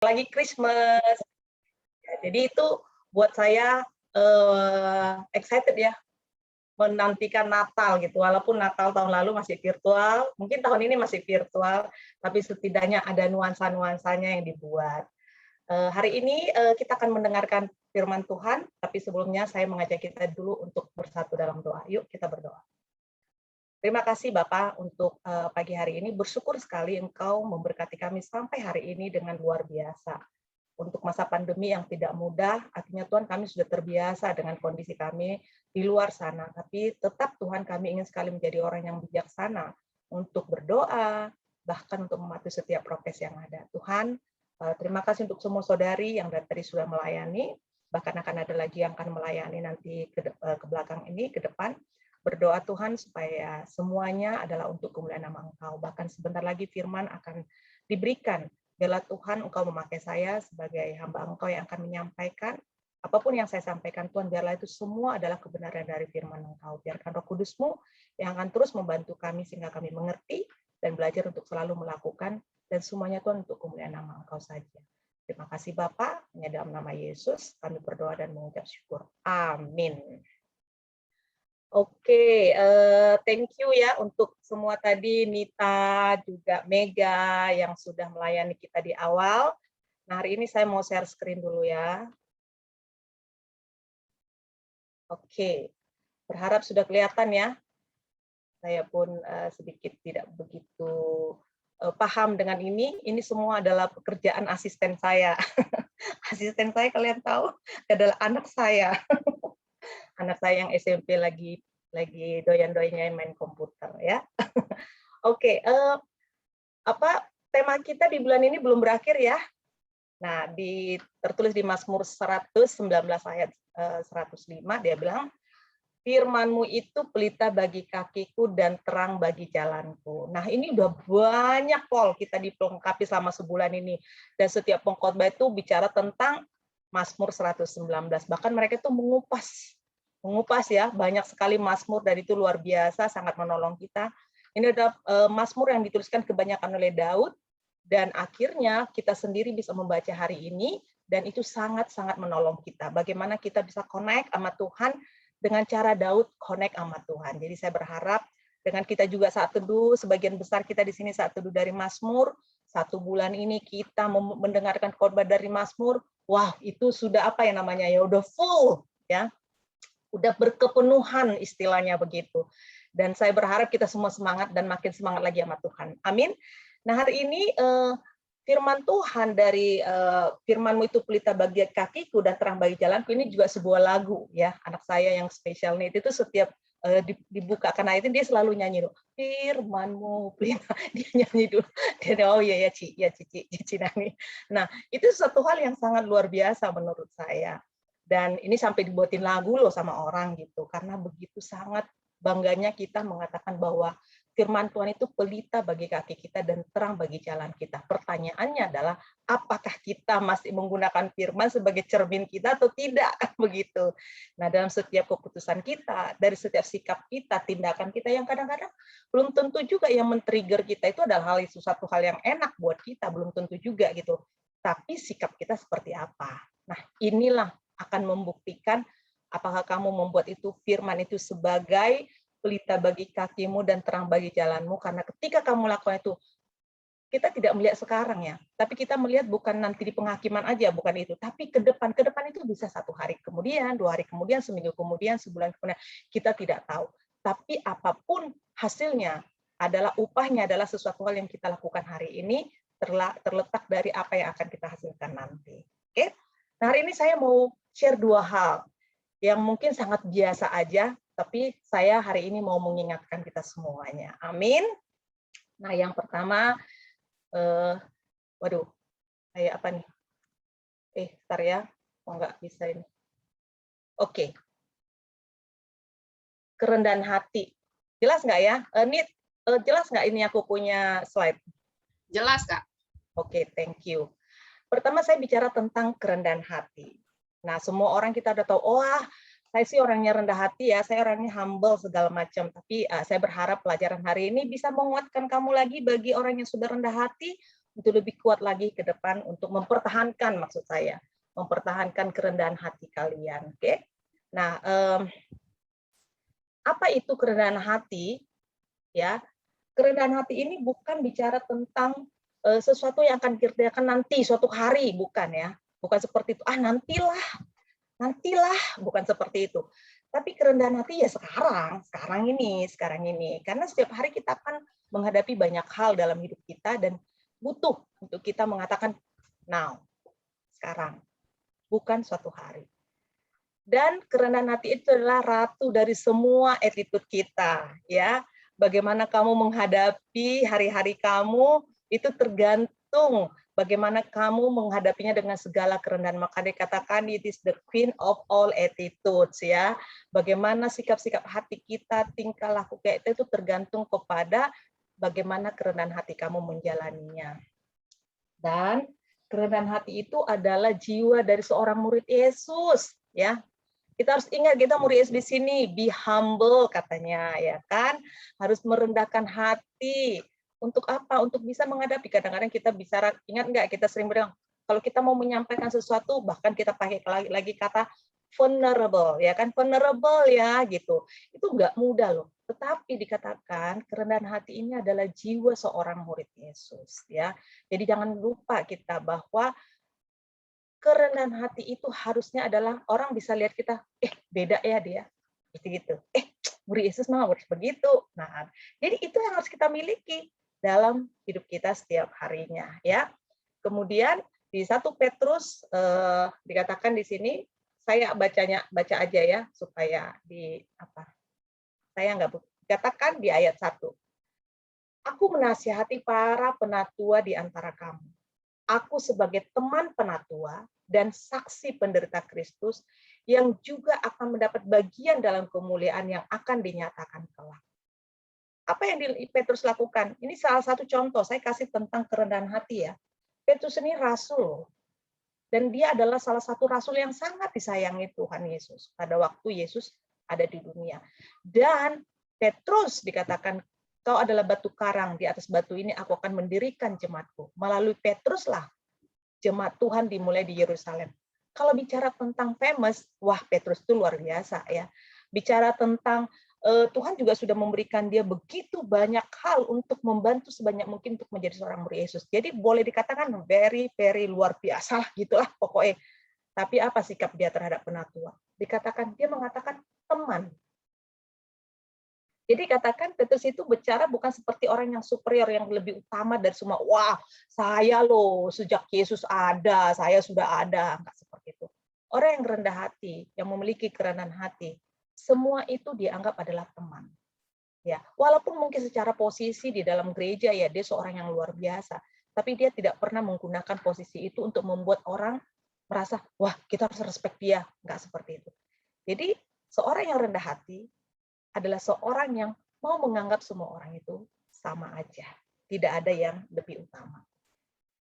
lagi Christmas. Ya, jadi itu buat saya excited ya, menantikan Natal gitu. Walaupun Natal tahun lalu masih virtual, mungkin tahun ini masih virtual, tapi setidaknya ada nuansa-nuansanya yang dibuat. Hari ini kita akan mendengarkan firman Tuhan, tapi sebelumnya saya mengajak kita dulu untuk bersatu dalam doa. Yuk kita berdoa. Terima kasih Bapak untuk pagi hari ini. Bersyukur sekali Engkau memberkati kami sampai hari ini dengan luar biasa. Untuk masa pandemi yang tidak mudah, akhirnya Tuhan kami sudah terbiasa dengan kondisi kami di luar sana. Tapi tetap Tuhan kami ingin sekali menjadi orang yang bijaksana untuk berdoa, bahkan untuk mematuhi setiap prokes yang ada. Tuhan, terima kasih untuk semua saudari yang dari tadi sudah melayani, bahkan akan ada lagi yang akan melayani nanti ke belakang ini, ke depan. Berdoa Tuhan supaya semuanya adalah untuk kemuliaan nama Engkau. Bahkan sebentar lagi firman akan diberikan. Biarlah Tuhan Engkau memakai saya sebagai hamba Engkau yang akan menyampaikan. Apapun yang saya sampaikan Tuhan, biarlah itu semua adalah kebenaran dari firman Engkau. Biarkan Roh Kudus-Mu yang akan terus membantu kami sehingga kami mengerti dan belajar untuk selalu melakukan. Dan semuanya Tuhan untuk kemuliaan nama Engkau saja. Terima kasih Bapak, hanya dalam nama Yesus kami berdoa dan mengucap syukur. Amin. Oke, thank you ya untuk semua tadi, Nita, juga Mega yang sudah melayani kita di awal. Nah, hari ini saya mau share screen dulu ya. Oke, berharap sudah kelihatan ya. Saya pun sedikit tidak begitu paham dengan ini. Ini semua adalah pekerjaan asisten saya. Asisten saya kalian tahu adalah anak saya. Anak saya yang SMP lagi doyan-doyannya main komputer ya. Oke, tema kita di bulan ini belum berakhir ya. Nah, tertulis di Mazmur 119 ayat 105 dia bilang, "Firman-Mu itu pelita bagi kakiku dan terang bagi jalanku." Nah, ini udah banyak kita dilengkapi selama sebulan ini. Dan setiap pengkhotbah itu bicara tentang Mazmur 119. Bahkan mereka itu mengupas ya, banyak sekali mazmur dan itu luar biasa, sangat menolong kita. Ini adalah mazmur yang dituliskan kebanyakan oleh Daud dan akhirnya kita sendiri bisa membaca hari ini dan itu sangat-sangat menolong kita. Bagaimana kita bisa connect sama Tuhan dengan cara Daud connect sama Tuhan. Jadi saya berharap dengan kita juga saat teduh, sebagian besar kita di sini saat teduh dari Mazmur, 1 bulan ini kita mendengarkan khotbah dari Mazmur, wah itu sudah apa ya namanya ya, udah full ya. Udah berkepenuhan istilahnya begitu. Dan saya berharap kita semua semangat dan makin semangat lagi sama Tuhan. Amin. Nah hari ini firman Tuhan dari firman-Mu itu pelita bagi kakiku dan terang bagi jalanku ini juga sebuah lagu ya. Anak saya yang special need itu setiap dibukakan ayat ini dia selalu nyanyi dulu. Firman-Mu pelita, dia nyanyi dulu. Dia oh iya ya Cici Nani. Nah, itu satu hal yang sangat luar biasa menurut saya. Dan ini sampai dibuatin lagu loh sama orang gitu, karena begitu sangat bangganya kita mengatakan bahwa firman Tuhan itu pelita bagi kaki kita dan terang bagi jalan kita. Pertanyaannya adalah, apakah kita masih menggunakan firman sebagai cermin kita atau tidak? Begitu. Nah, dalam setiap keputusan kita, dari setiap sikap kita, tindakan kita yang kadang-kadang belum tentu juga yang men-trigger kita itu adalah suatu hal yang enak buat kita, belum tentu juga gitu. Tapi sikap kita seperti apa? Nah, inilah akan membuktikan apakah kamu membuat itu firman itu sebagai pelita bagi kakimu dan terang bagi jalanmu, karena ketika kamu lakukan itu, kita tidak melihat sekarang ya, tapi kita melihat bukan nanti di penghakiman aja, bukan itu, tapi ke depan itu bisa 1 hari kemudian, 2 hari kemudian, seminggu kemudian, sebulan kemudian, kita tidak tahu. Tapi apapun hasilnya adalah upahnya adalah sesuatu hal yang kita lakukan hari ini terletak dari apa yang akan kita hasilkan nanti. Oke? Nah, hari ini saya mau share 2 hal yang mungkin sangat biasa aja, tapi saya hari ini mau mengingatkan kita semuanya. Amin. Nah, yang pertama, waduh, kayak apa nih? Bentar ya, kok nggak bisa ini. Oke. Kerendahan hati. Jelas nggak ya? Nit, jelas nggak ini aku punya slide? Jelas, Kak. Oke, thank you. Pertama saya bicara tentang kerendahan hati. Nah, semua orang kita udah tahu, wah, saya sih orangnya rendah hati ya, saya orangnya humble segala macam. Tapi saya berharap pelajaran hari ini bisa menguatkan kamu lagi bagi orang yang sudah rendah hati, untuk lebih kuat lagi ke depan untuk mempertahankan, maksud saya, mempertahankan kerendahan hati kalian. Oke? Nah, apa itu kerendahan hati? Ya, kerendahan hati ini bukan bicara tentang sesuatu yang akan kerjakan nanti suatu hari, bukan ya. Bukan seperti itu. Nantilah, bukan seperti itu. Tapi kerendahan hati ya sekarang ini. Karena setiap hari kita akan menghadapi banyak hal dalam hidup kita dan butuh untuk kita mengatakan now, sekarang, bukan suatu hari. Dan kerendahan hati itu adalah ratu dari semua attitude kita, ya. Bagaimana kamu menghadapi hari-hari kamu itu tergantung bagaimana kamu menghadapinya dengan segala kerendahan. Maka dikatakan it is the queen of all attitudes, ya. Bagaimana sikap-sikap hati kita, tingkah laku kita itu tergantung kepada bagaimana kerendahan hati kamu menjalaninya. Dan kerendahan hati itu adalah jiwa dari seorang murid Yesus, ya. Kita harus ingat kita murid Yesus di sini, be humble katanya, ya kan? Harus merendahkan hati. Untuk apa? Untuk bisa menghadapi. Kadang-kadang kita bicara, ingat nggak kita sering bilang, kalau kita mau menyampaikan sesuatu, bahkan kita pakai lagi kata vulnerable, ya kan? Vulnerable ya, gitu. Itu nggak mudah loh. Tetapi dikatakan kerendahan hati ini adalah jiwa seorang murid Yesus, ya. Jadi jangan lupa kita bahwa kerendahan hati itu harusnya adalah orang bisa lihat kita, beda ya dia, gitu. Murid Yesus mah harus begitu. Nah, jadi itu yang harus kita miliki dalam hidup kita setiap harinya, ya. Kemudian di 1 Petrus dikatakan di sini, saya baca aja ya supaya saya nggak dikatakan di ayat 1. Aku menasihati para penatua di antara kamu. Aku sebagai teman penatua dan saksi penderita Kristus yang juga akan mendapat bagian dalam kemuliaan yang akan dinyatakan kelak. Apa yang Petrus lakukan? Ini salah satu contoh, saya kasih tentang kerendahan hati ya. Petrus ini rasul, dan dia adalah salah satu rasul yang sangat disayangi Tuhan Yesus pada waktu Yesus ada di dunia. Dan Petrus dikatakan, kau adalah batu karang, di atas batu ini aku akan mendirikan jemaatku. Melalui Petruslah jemaat Tuhan dimulai di Yerusalem. Kalau bicara tentang famous, wah Petrus itu luar biasa ya. Bicara tentang Tuhan juga sudah memberikan dia begitu banyak hal untuk membantu sebanyak mungkin untuk menjadi seorang murid Yesus. Jadi boleh dikatakan very luar biasa lah gitulah pokoknya. Tapi apa sikap dia terhadap penatua? Dikatakan dia mengatakan teman. Jadi katakan Petrus itu bicara bukan seperti orang yang superior, yang lebih utama dari semua. Wah, saya loh sejak Yesus ada, saya sudah ada. Enggak seperti itu. Orang yang rendah hati, yang memiliki kerendahan hati, semua itu dianggap adalah teman. Ya, walaupun mungkin secara posisi di dalam gereja ya dia seorang yang luar biasa, tapi dia tidak pernah menggunakan posisi itu untuk membuat orang merasa, wah kita harus respect dia. Enggak seperti itu. Jadi seorang yang rendah hati adalah seorang yang mau menganggap semua orang itu sama aja. Tidak ada yang lebih utama.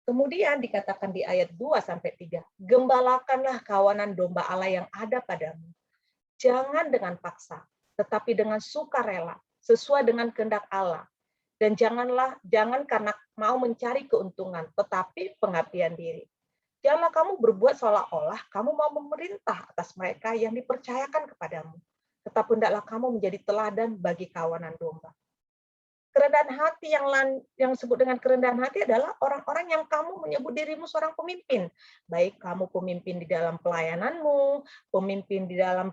Kemudian dikatakan di ayat 2-3, gembalakanlah kawanan domba Allah yang ada padamu. Jangan dengan paksa, tetapi dengan sukarela, sesuai dengan kehendak Allah. Dan jangan karena mau mencari keuntungan, tetapi pengabdian diri. Janganlah kamu berbuat seolah-olah kamu mau memerintah atas mereka yang dipercayakan kepadamu. Tetapi hendaklah kamu menjadi teladan bagi kawanan domba. Kerendahan hati yang disebut dengan kerendahan hati adalah orang-orang yang kamu menyebut dirimu seorang pemimpin. Baik kamu pemimpin di dalam pelayananmu, pemimpin di dalam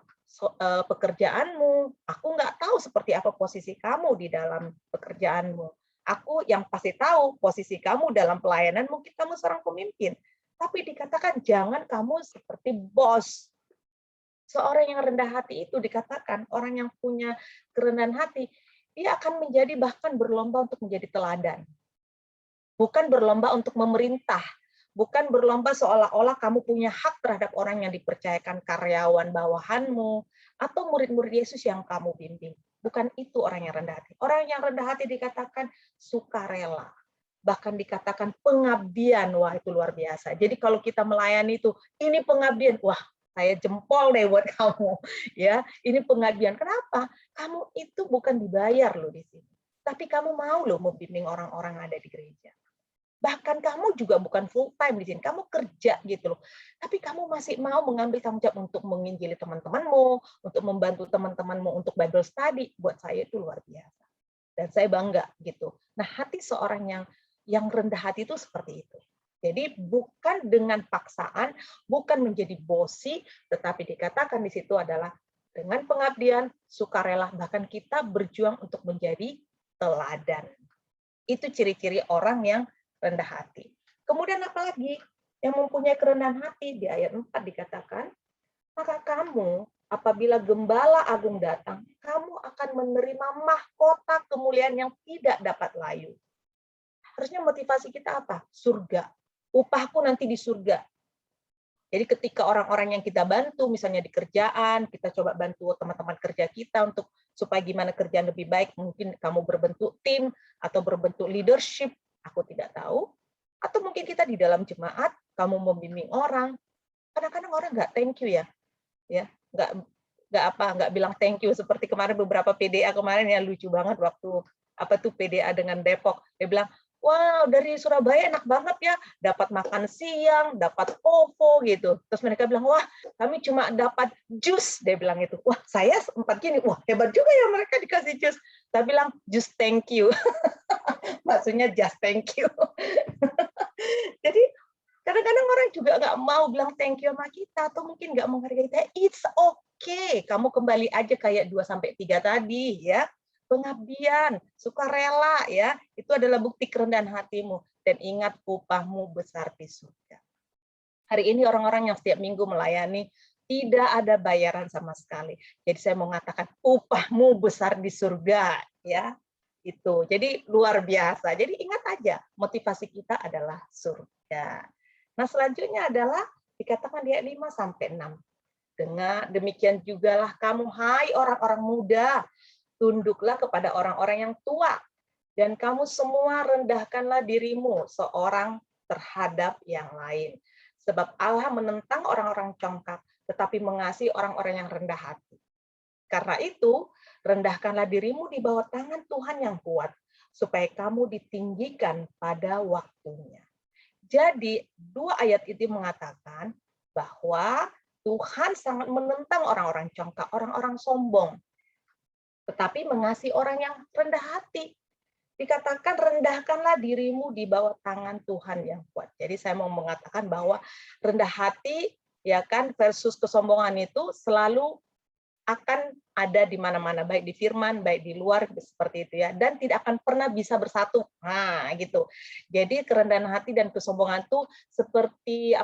pekerjaanmu. Aku nggak tahu seperti apa posisi kamu di dalam pekerjaanmu. Aku yang pasti tahu posisi kamu dalam pelayanan mungkin kamu seorang pemimpin. Tapi dikatakan jangan kamu seperti bos. Seorang yang rendah hati itu dikatakan, orang yang punya kerendahan hati, dia akan menjadi bahkan berlomba untuk menjadi teladan. Bukan berlomba untuk memerintah, bukan berlomba seolah-olah kamu punya hak terhadap orang yang dipercayakan karyawan bawahanmu, atau murid-murid Yesus yang kamu bimbing. Bukan itu orang yang rendah hati. Orang yang rendah hati dikatakan sukarela. Bahkan dikatakan pengabdian, wah itu luar biasa. Jadi kalau kita melayani itu, ini pengabdian, wah saya jempol deh buat kamu, ya. Ini pengabdian. Kenapa? Kamu itu bukan dibayar loh di sini, tapi kamu mau loh membimbing orang-orang ada di gereja. Bahkan kamu juga bukan full time di sini, kamu kerja gitu loh. Tapi kamu masih mau mengambil tanggung jawab untuk menginjili teman-temanmu, untuk membantu teman-temanmu untuk Bible study. Buat saya itu luar biasa. Dan saya bangga gitu. Nah, hati seorang yang rendah hati itu seperti itu. Jadi bukan dengan paksaan, bukan menjadi bosi, tetapi dikatakan di situ adalah dengan pengabdian, sukarela, bahkan kita berjuang untuk menjadi teladan. Itu ciri-ciri orang yang rendah hati. Kemudian apalagi yang mempunyai kerendahan hati? Di ayat 4 dikatakan, maka kamu apabila gembala agung datang, kamu akan menerima mahkota kemuliaan yang tidak dapat layu. Harusnya motivasi kita apa? Surga. Upahku nanti di surga. Jadi ketika orang-orang yang kita bantu, misalnya di kerjaan, kita coba bantu teman-teman kerja kita untuk supaya gimana kerjaan lebih baik, mungkin kamu berbentuk tim atau berbentuk leadership, aku tidak tahu. Atau mungkin kita di dalam jemaat, kamu membimbing orang. Kadang-kadang orang nggak thank you ya nggak bilang thank you seperti kemarin beberapa PDA kemarin yang lucu banget waktu PDA dengan Depok, dia bilang, wow, dari Surabaya enak banget ya, dapat makan siang, dapat OVO gitu. Terus mereka bilang, wah, kami cuma dapat jus, dia bilang itu. Wah, saya sempat gini, wah, hebat juga ya mereka dikasih jus. Saya bilang, just thank you. Maksudnya just thank you. Jadi kadang-kadang orang juga nggak mau bilang thank you sama kita, atau mungkin nggak menghargai kita. It's okay. Kamu kembali aja kayak 2-3 tadi ya. Pengabdian, sukarela ya, itu adalah bukti kerendahan hatimu. Dan ingat upahmu besar di surga. Hari ini orang-orang yang setiap minggu melayani tidak ada bayaran sama sekali. Jadi saya mau mengatakan upahmu besar di surga ya. Itu. Jadi luar biasa. Jadi ingat aja, motivasi kita adalah surga. Nah, selanjutnya adalah dikatakan di ayat 5-6. Dengan demikian jugalah kamu, hai orang-orang muda, tunduklah kepada orang-orang yang tua, dan kamu semua rendahkanlah dirimu seorang terhadap yang lain. Sebab Allah menentang orang-orang congkak, tetapi mengasihi orang-orang yang rendah hati. Karena itu, rendahkanlah dirimu di bawah tangan Tuhan yang kuat, supaya kamu ditinggikan pada waktunya. Jadi, 2 ayat itu mengatakan bahwa Tuhan sangat menentang orang-orang congkak, orang-orang sombong, tetapi mengasihi orang yang rendah hati. Dikatakan rendahkanlah dirimu di bawah tangan Tuhan yang kuat. Jadi saya mau mengatakan bahwa rendah hati ya kan versus kesombongan itu selalu akan ada di mana-mana, baik di firman, baik di luar, seperti itu ya, dan tidak akan pernah bisa bersatu. Nah, gitu. Jadi kerendahan hati dan kesombongan itu seperti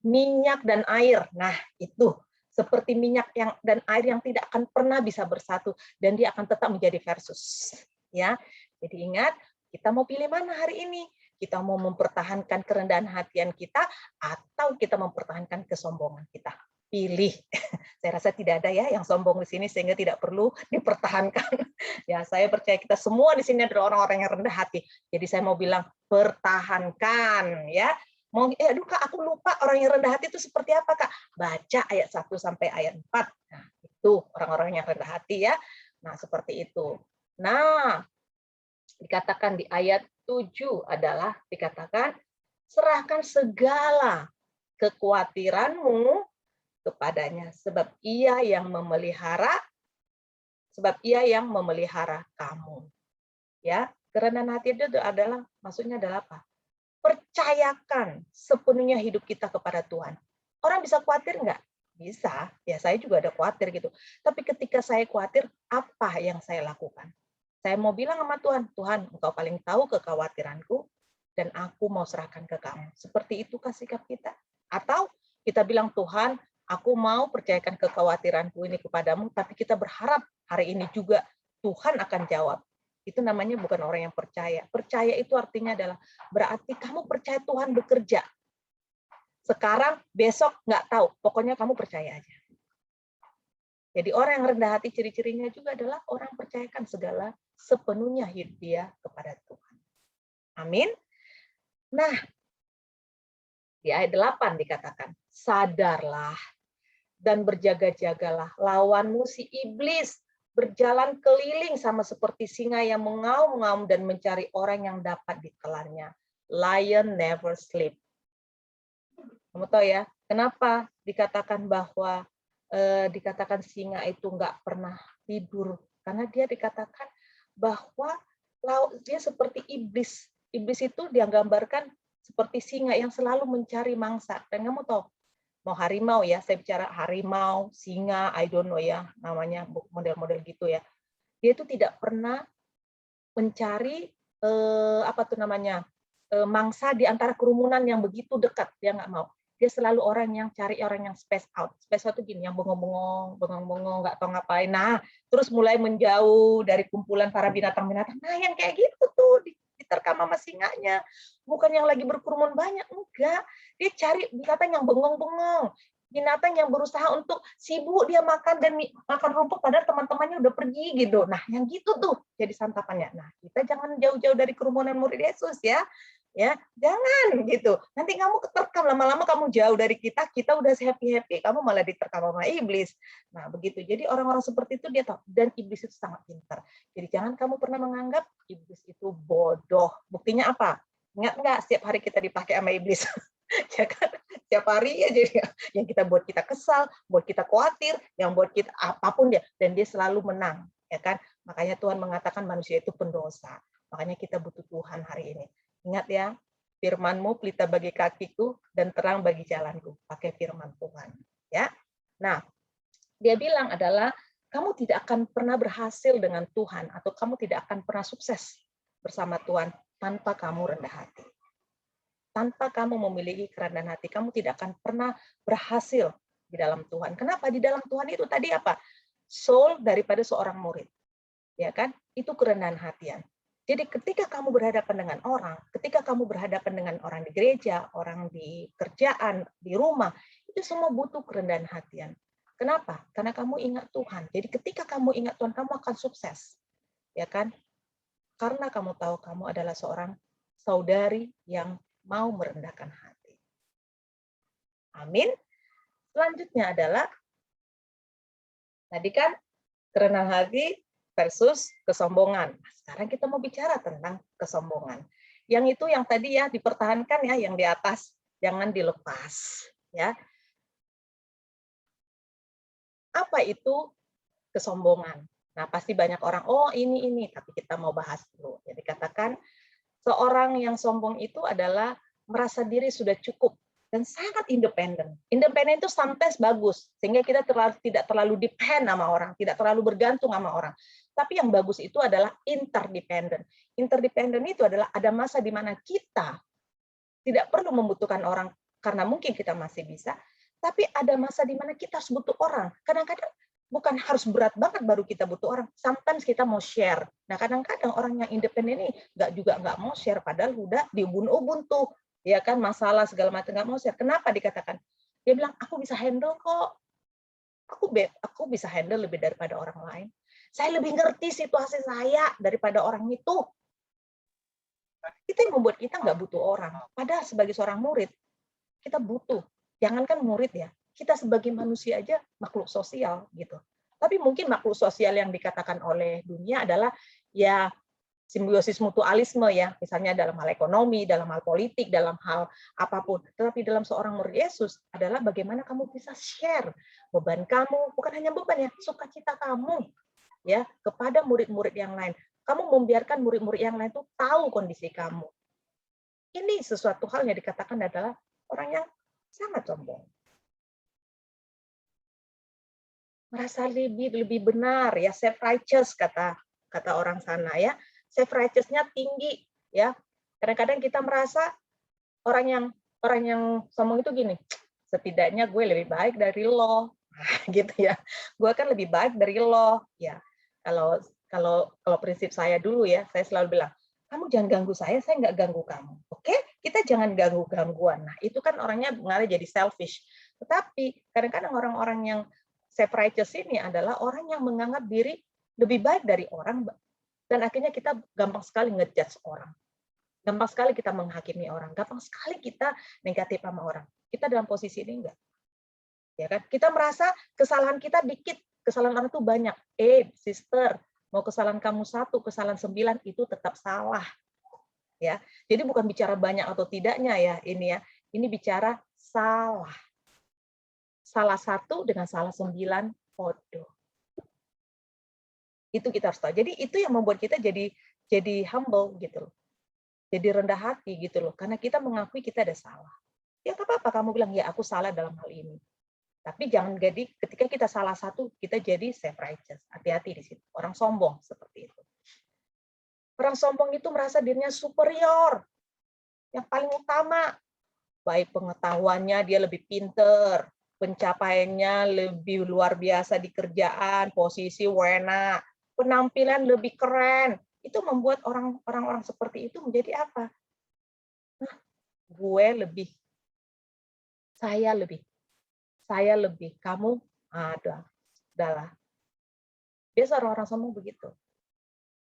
minyak dan air. Nah, itu seperti minyak dan air yang tidak akan pernah bisa bersatu, dan dia akan tetap menjadi versus. Ya, jadi ingat, kita mau pilih mana hari ini? Kita mau mempertahankan kerendahan hatian kita atau kita mempertahankan kesombongan kita? Pilih. Saya rasa tidak ada ya yang sombong di sini sehingga tidak perlu dipertahankan. Ya, saya percaya kita semua di sini adalah orang-orang yang rendah hati. Jadi saya mau bilang pertahankan ya. Aduh Kak, aku lupa orang yang rendah hati itu seperti apa Kak? Baca ayat 1 sampai ayat 4. Nah, itu orang-orang yang rendah hati ya. Nah, seperti itu. Nah, dikatakan di ayat 7 adalah dikatakan serahkan segala kekhawatiranmu kepadanya sebab ia yang memelihara kamu. Ya, kerendahan hati itu adalah maksudnya adalah apa? Percayakan sepenuhnya hidup kita kepada Tuhan. Orang bisa khawatir nggak? Bisa. Ya, saya juga ada khawatir gitu. Tapi ketika saya khawatir, apa yang saya lakukan? Saya mau bilang sama Tuhan, Tuhan, Engkau paling tahu kekhawatiranku, dan aku mau serahkan ke kamu. Seperti itukah sikap kita? Atau kita bilang, Tuhan, aku mau percayakan kekhawatiranku ini kepadamu, tapi kita berharap hari ini juga Tuhan akan jawab. Itu namanya bukan orang yang percaya. Percaya itu artinya adalah berarti kamu percaya Tuhan bekerja. Sekarang, besok nggak tahu. Pokoknya kamu percaya aja. Jadi orang yang rendah hati ciri-cirinya juga adalah orang percayakan segala sepenuhnya hidup dia kepada Tuhan. Amin. Nah, di ayat 8 dikatakan, sadarlah dan berjaga-jagalah, lawanmu si iblis berjalan keliling sama seperti singa yang mengaum-ngaum dan mencari orang yang dapat ditelannya. lion never sleep. Kamu tahu ya, kenapa dikatakan bahwa dikatakan singa itu nggak pernah tidur? Karena dia dikatakan bahwa dia seperti iblis. Iblis itu dia gambarkan seperti singa yang selalu mencari mangsa. Dan kamu tahu, mau harimau ya, saya bicara harimau, singa, I don't know ya, namanya model-model gitu ya. Dia itu tidak pernah mencari apa tuh namanya mangsa di antara kerumunan yang begitu dekat, dia nggak mau. Dia selalu orang yang cari orang yang space out. Space out itu gini, yang bengong-bengong, nggak tahu ngapain. Nah, terus mulai menjauh dari kumpulan para binatang-binatang. Nah, yang kayak gitu tuh diterkam sama singanya. Bukan yang lagi berkerumun banyak, enggak. Dia cari binatang yang bengong-bengong. Binatang yang berusaha untuk sibuk dia makan dan makan rumput padahal teman-temannya udah pergi gitu. Nah, yang gitu tuh jadi santapannya. Nah, kita jangan jauh-jauh dari kerumunan murid Yesus ya. Ya, jangan gitu. Nanti kamu keterkam, lama-lama kamu jauh dari kita udah happy-happy, kamu malah diterkam sama iblis. Nah, begitu. Jadi orang-orang seperti itu dia tahu, dan iblis itu sangat pintar. Jadi jangan kamu pernah menganggap iblis itu bodoh. Buktinya apa? Ingat nggak setiap hari kita dipakai sama iblis? Ya kan? Setiap hari ya, jadi yang kita buat kita kesal, buat kita khawatir, yang buat kita apapun dia, dan dia selalu menang, ya kan? Makanya Tuhan mengatakan manusia itu pendosa. Makanya kita butuh Tuhan hari ini. Ingat ya, firman-Mu pelita bagi kakiku dan terang bagi jalanku. Pakai firman Tuhan, ya. Nah, dia bilang adalah kamu tidak akan pernah berhasil dengan Tuhan, atau kamu tidak akan pernah sukses bersama Tuhan tanpa kamu rendah hati. Tanpa kamu memiliki kerendahan hati, kamu tidak akan pernah berhasil di dalam Tuhan. Kenapa? Di dalam Tuhan itu tadi apa? Soul daripada seorang murid. Ya kan? Itu kerendahan hatian. Jadi ketika kamu berhadapan dengan orang, ketika kamu berhadapan dengan orang di gereja, orang di kerjaan, di rumah, itu semua butuh kerendahan hatian. Kenapa? Karena kamu ingat Tuhan. Jadi ketika kamu ingat Tuhan, kamu akan sukses. Ya kan? Karena kamu tahu kamu adalah seorang saudari yang mau merendahkan hati. Amin. Selanjutnya adalah, tadi kan kerendahan hati versus kesombongan. Sekarang kita mau bicara tentang kesombongan. Yang itu yang tadi ya dipertahankan ya, yang di atas jangan dilepas ya. Apa itu kesombongan? Nah, pasti banyak orang, oh ini, tapi kita mau bahas dulu. Jadi katakan seorang yang sombong itu adalah merasa diri sudah cukup dan sangat independen. Independen itu sometimes bagus, sehingga kita tidak terlalu depend sama orang, tidak terlalu bergantung sama orang. Tapi yang bagus itu adalah interdependent. Interdependent itu adalah ada masa di mana kita tidak perlu membutuhkan orang karena mungkin kita masih bisa, tapi ada masa di mana kita harus butuh orang. Kadang-kadang bukan harus berat banget baru kita butuh orang. Sometimes kita mau share. Nah, kadang-kadang orang yang independen ini nggak mau share, padahal udah diubun-ubun tuh. Ya kan, masalah segala macam nggak mau share. Kenapa dikatakan? Dia bilang, aku bisa handle kok. Aku bisa handle lebih daripada orang lain. Saya lebih ngerti situasi saya daripada orang itu. Itu yang membuat kita nggak butuh orang. Padahal sebagai seorang murid, kita butuh. Jangankan murid ya, kita sebagai manusia aja makhluk sosial gitu. Tapi mungkin makhluk sosial yang dikatakan oleh dunia adalah ya simbiosis mutualisme ya, misalnya dalam hal ekonomi, dalam hal politik, dalam hal apapun. Tetapi dalam seorang murid Yesus adalah bagaimana kamu bisa share beban kamu, bukan hanya beban ya, sukacita kamu ya kepada murid-murid yang lain. Kamu membiarkan murid-murid yang lain itu tahu kondisi kamu. Ini sesuatu hal yang dikatakan adalah orang yang sangat sombong. Merasa lebih benar ya, self righteous kata orang sana ya. Self righteous-nya tinggi ya. Kadang-kadang kita merasa orang yang sombong itu gini, setidaknya gue lebih baik dari lo. Gitu ya. Gue kan lebih baik dari lo ya. Kalau prinsip saya dulu ya, saya selalu bilang, kamu jangan ganggu saya nggak ganggu kamu. Oke? Kita jangan ganggu-gangguan. Nah, itu kan orangnya mengarah jadi selfish. Tetapi kadang-kadang orang-orang yang self-righteous ini adalah orang yang menganggap diri lebih baik dari orang, dan akhirnya kita gampang sekali ngejudge orang. Gampang sekali kita menghakimi orang. Gampang sekali kita negatif sama orang. Kita dalam posisi ini enggak. Ya kan? Kita merasa kesalahan kita dikit, kesalahan orang itu banyak. Sister, mau kesalahan kamu 1, kesalahan 9 itu tetap salah. ya. Jadi bukan bicara banyak atau tidaknya ya ini ya. Ini bicara salah. Salah satu dengan salah 9 bodoh. Itu kita harus tahu. Jadi itu yang membuat kita jadi humble gitu loh. Jadi rendah hati gitu loh. Karena kita mengakui kita ada salah. Ya nggak apa-apa kamu bilang ya aku salah dalam hal ini. Tapi jangan jadi ketika kita salah satu kita jadi self righteous. Hati-hati di situ. Orang sombong seperti itu. Orang sombong itu merasa dirinya superior. Yang paling utama, baik pengetahuannya dia lebih pinter, pencapaiannya lebih luar biasa di kerjaan, posisi wena, penampilan lebih keren. Itu membuat orang-orang seperti itu menjadi apa? Nah, gue lebih, saya lebih, kamu ada, udahlah. Biasa orang-orang sombong begitu,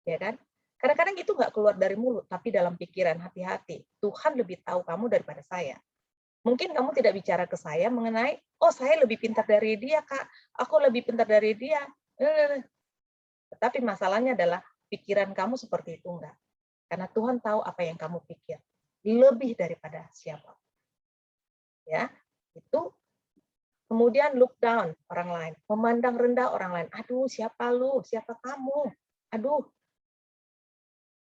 ya kan? Kadang-kadang itu nggak keluar dari mulut, tapi dalam pikiran, hati-hati. Tuhan lebih tahu kamu daripada saya. Mungkin kamu tidak bicara ke saya mengenai, oh saya lebih pintar dari dia, Kak. Aku lebih pintar dari dia. Tetapi masalahnya adalah pikiran kamu seperti itu enggak. Karena Tuhan tahu apa yang kamu pikir. Lebih daripada siapa. Ya, itu. Kemudian look down orang lain. Memandang rendah orang lain. Aduh, siapa lu? Siapa kamu? Aduh,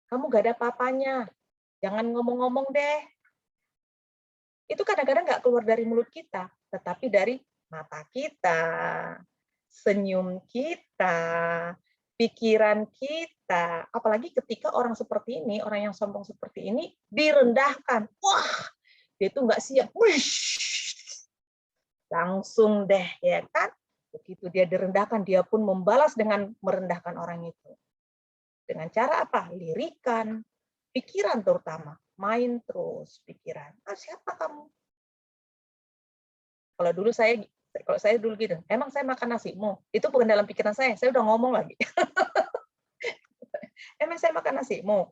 kamu gak ada apa-apanya. Jangan ngomong-ngomong deh. Itu kadang-kadang nggak keluar dari mulut kita, tetapi dari mata kita, senyum kita, pikiran kita. Apalagi ketika orang seperti ini, orang yang sombong seperti ini, direndahkan. Wah, dia itu nggak siap. Wish, langsung deh, ya kan? Begitu dia direndahkan, dia pun membalas dengan merendahkan orang itu. Dengan cara apa? Lirikan, pikiran terutama. Main terus pikiran. Ah, siapa kamu? Kalau saya dulu gitu, emang saya makan nasimu? Itu bukan dalam pikiran saya udah ngomong lagi. Emang saya makan nasimu?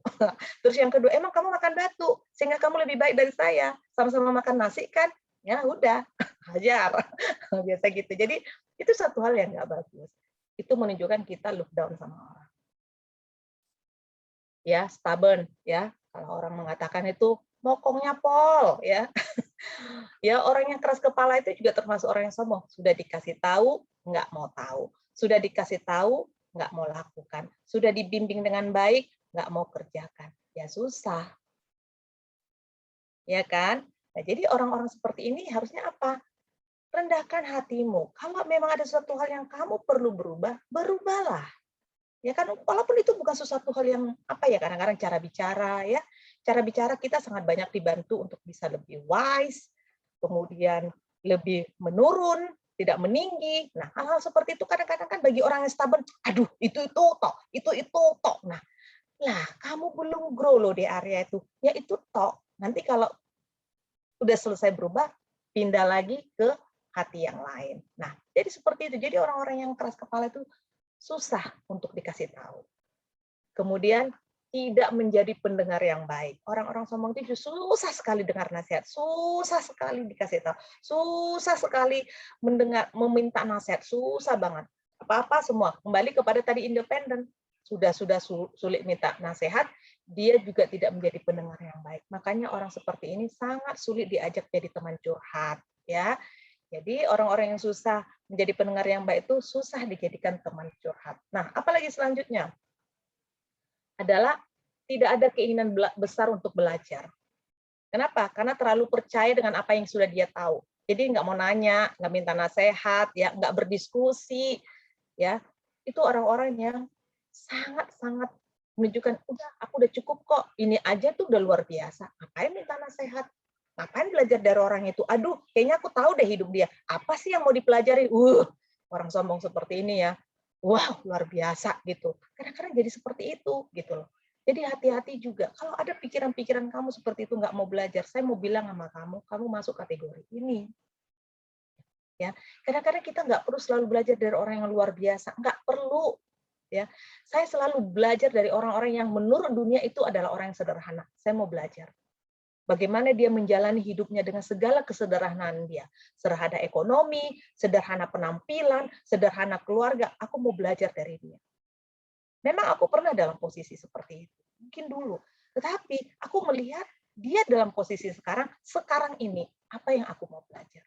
Terus yang kedua, emang kamu makan batu sehingga kamu lebih baik dari saya. Sama-sama makan nasi kan? Ya udah, hajar. Biasa gitu. Jadi itu satu hal yang nggak bagus. Itu menunjukkan kita look down sama orang. Ya, stubborn ya. Kalau orang mengatakan itu mokongnya pol ya. Ya, orang yang keras kepala itu juga termasuk orang yang sombong. Sudah dikasih tahu, nggak mau tahu. Sudah dikasih tahu, nggak mau lakukan. Sudah dibimbing dengan baik, nggak mau kerjakan. Ya susah. Ya kan? Nah, jadi orang-orang seperti ini harusnya apa? Rendahkan hatimu. Kalau memang ada sesuatu hal yang kamu perlu berubah, berubahlah. Ya kan, walaupun itu bukan sesuatu hal yang apa ya, kadang-kadang cara bicara ya. Cara bicara kita sangat banyak dibantu untuk bisa lebih wise, kemudian lebih menurun, tidak meninggi. Nah, hal-hal seperti itu kadang-kadang kan bagi orang yang stubborn, aduh, itu tok, itu tok. Nah, lah kamu belum grow loh di area itu. Ya itu tok. Nanti kalau udah selesai berubah, pindah lagi ke hati yang lain. Nah, jadi seperti itu. Jadi orang-orang yang keras kepala itu susah untuk dikasih tahu. Kemudian tidak menjadi pendengar yang baik. Orang-orang sombong itu susah sekali dengar nasihat, susah sekali dikasih tahu, susah sekali mendengar, meminta nasihat, susah banget. Apa-apa semua kembali kepada tadi independen. Sudah sulit minta nasihat, dia juga tidak menjadi pendengar yang baik. Makanya orang seperti ini sangat sulit diajak jadi teman curhat, ya. Jadi orang-orang yang susah menjadi pendengar yang baik itu susah dijadikan teman curhat. Nah, apalagi selanjutnya adalah tidak ada keinginan besar untuk belajar. Kenapa? Karena terlalu percaya dengan apa yang sudah dia tahu. Jadi nggak mau nanya, nggak minta nasihat, ya nggak berdiskusi, ya itu orang-orang yang sangat-sangat menunjukkan, udah aku udah cukup kok, ini aja tuh udah luar biasa. Ngapain minta nasihat? Ngapain belajar dari orang itu? Aduh, kayaknya aku tahu deh hidup dia. Apa sih yang mau dipelajari? Orang sombong seperti ini ya. Wow, luar biasa gitu. Kadang-kadang jadi seperti itu gitu loh. Jadi hati-hati juga. Kalau ada pikiran-pikiran kamu seperti itu nggak mau belajar, saya mau bilang sama kamu masuk kategori ini. Ya, kadang-kadang kita nggak perlu selalu belajar dari orang yang luar biasa, nggak perlu. Ya, saya selalu belajar dari orang-orang yang menurut dunia itu adalah orang yang sederhana. Saya mau belajar bagaimana dia menjalani hidupnya dengan segala kesederhanaan dia. Sederhana ekonomi, sederhana penampilan, sederhana keluarga. Aku mau belajar dari dia. Memang aku pernah dalam posisi seperti itu. Mungkin dulu. Tetapi aku melihat dia dalam posisi sekarang ini, apa yang aku mau belajar.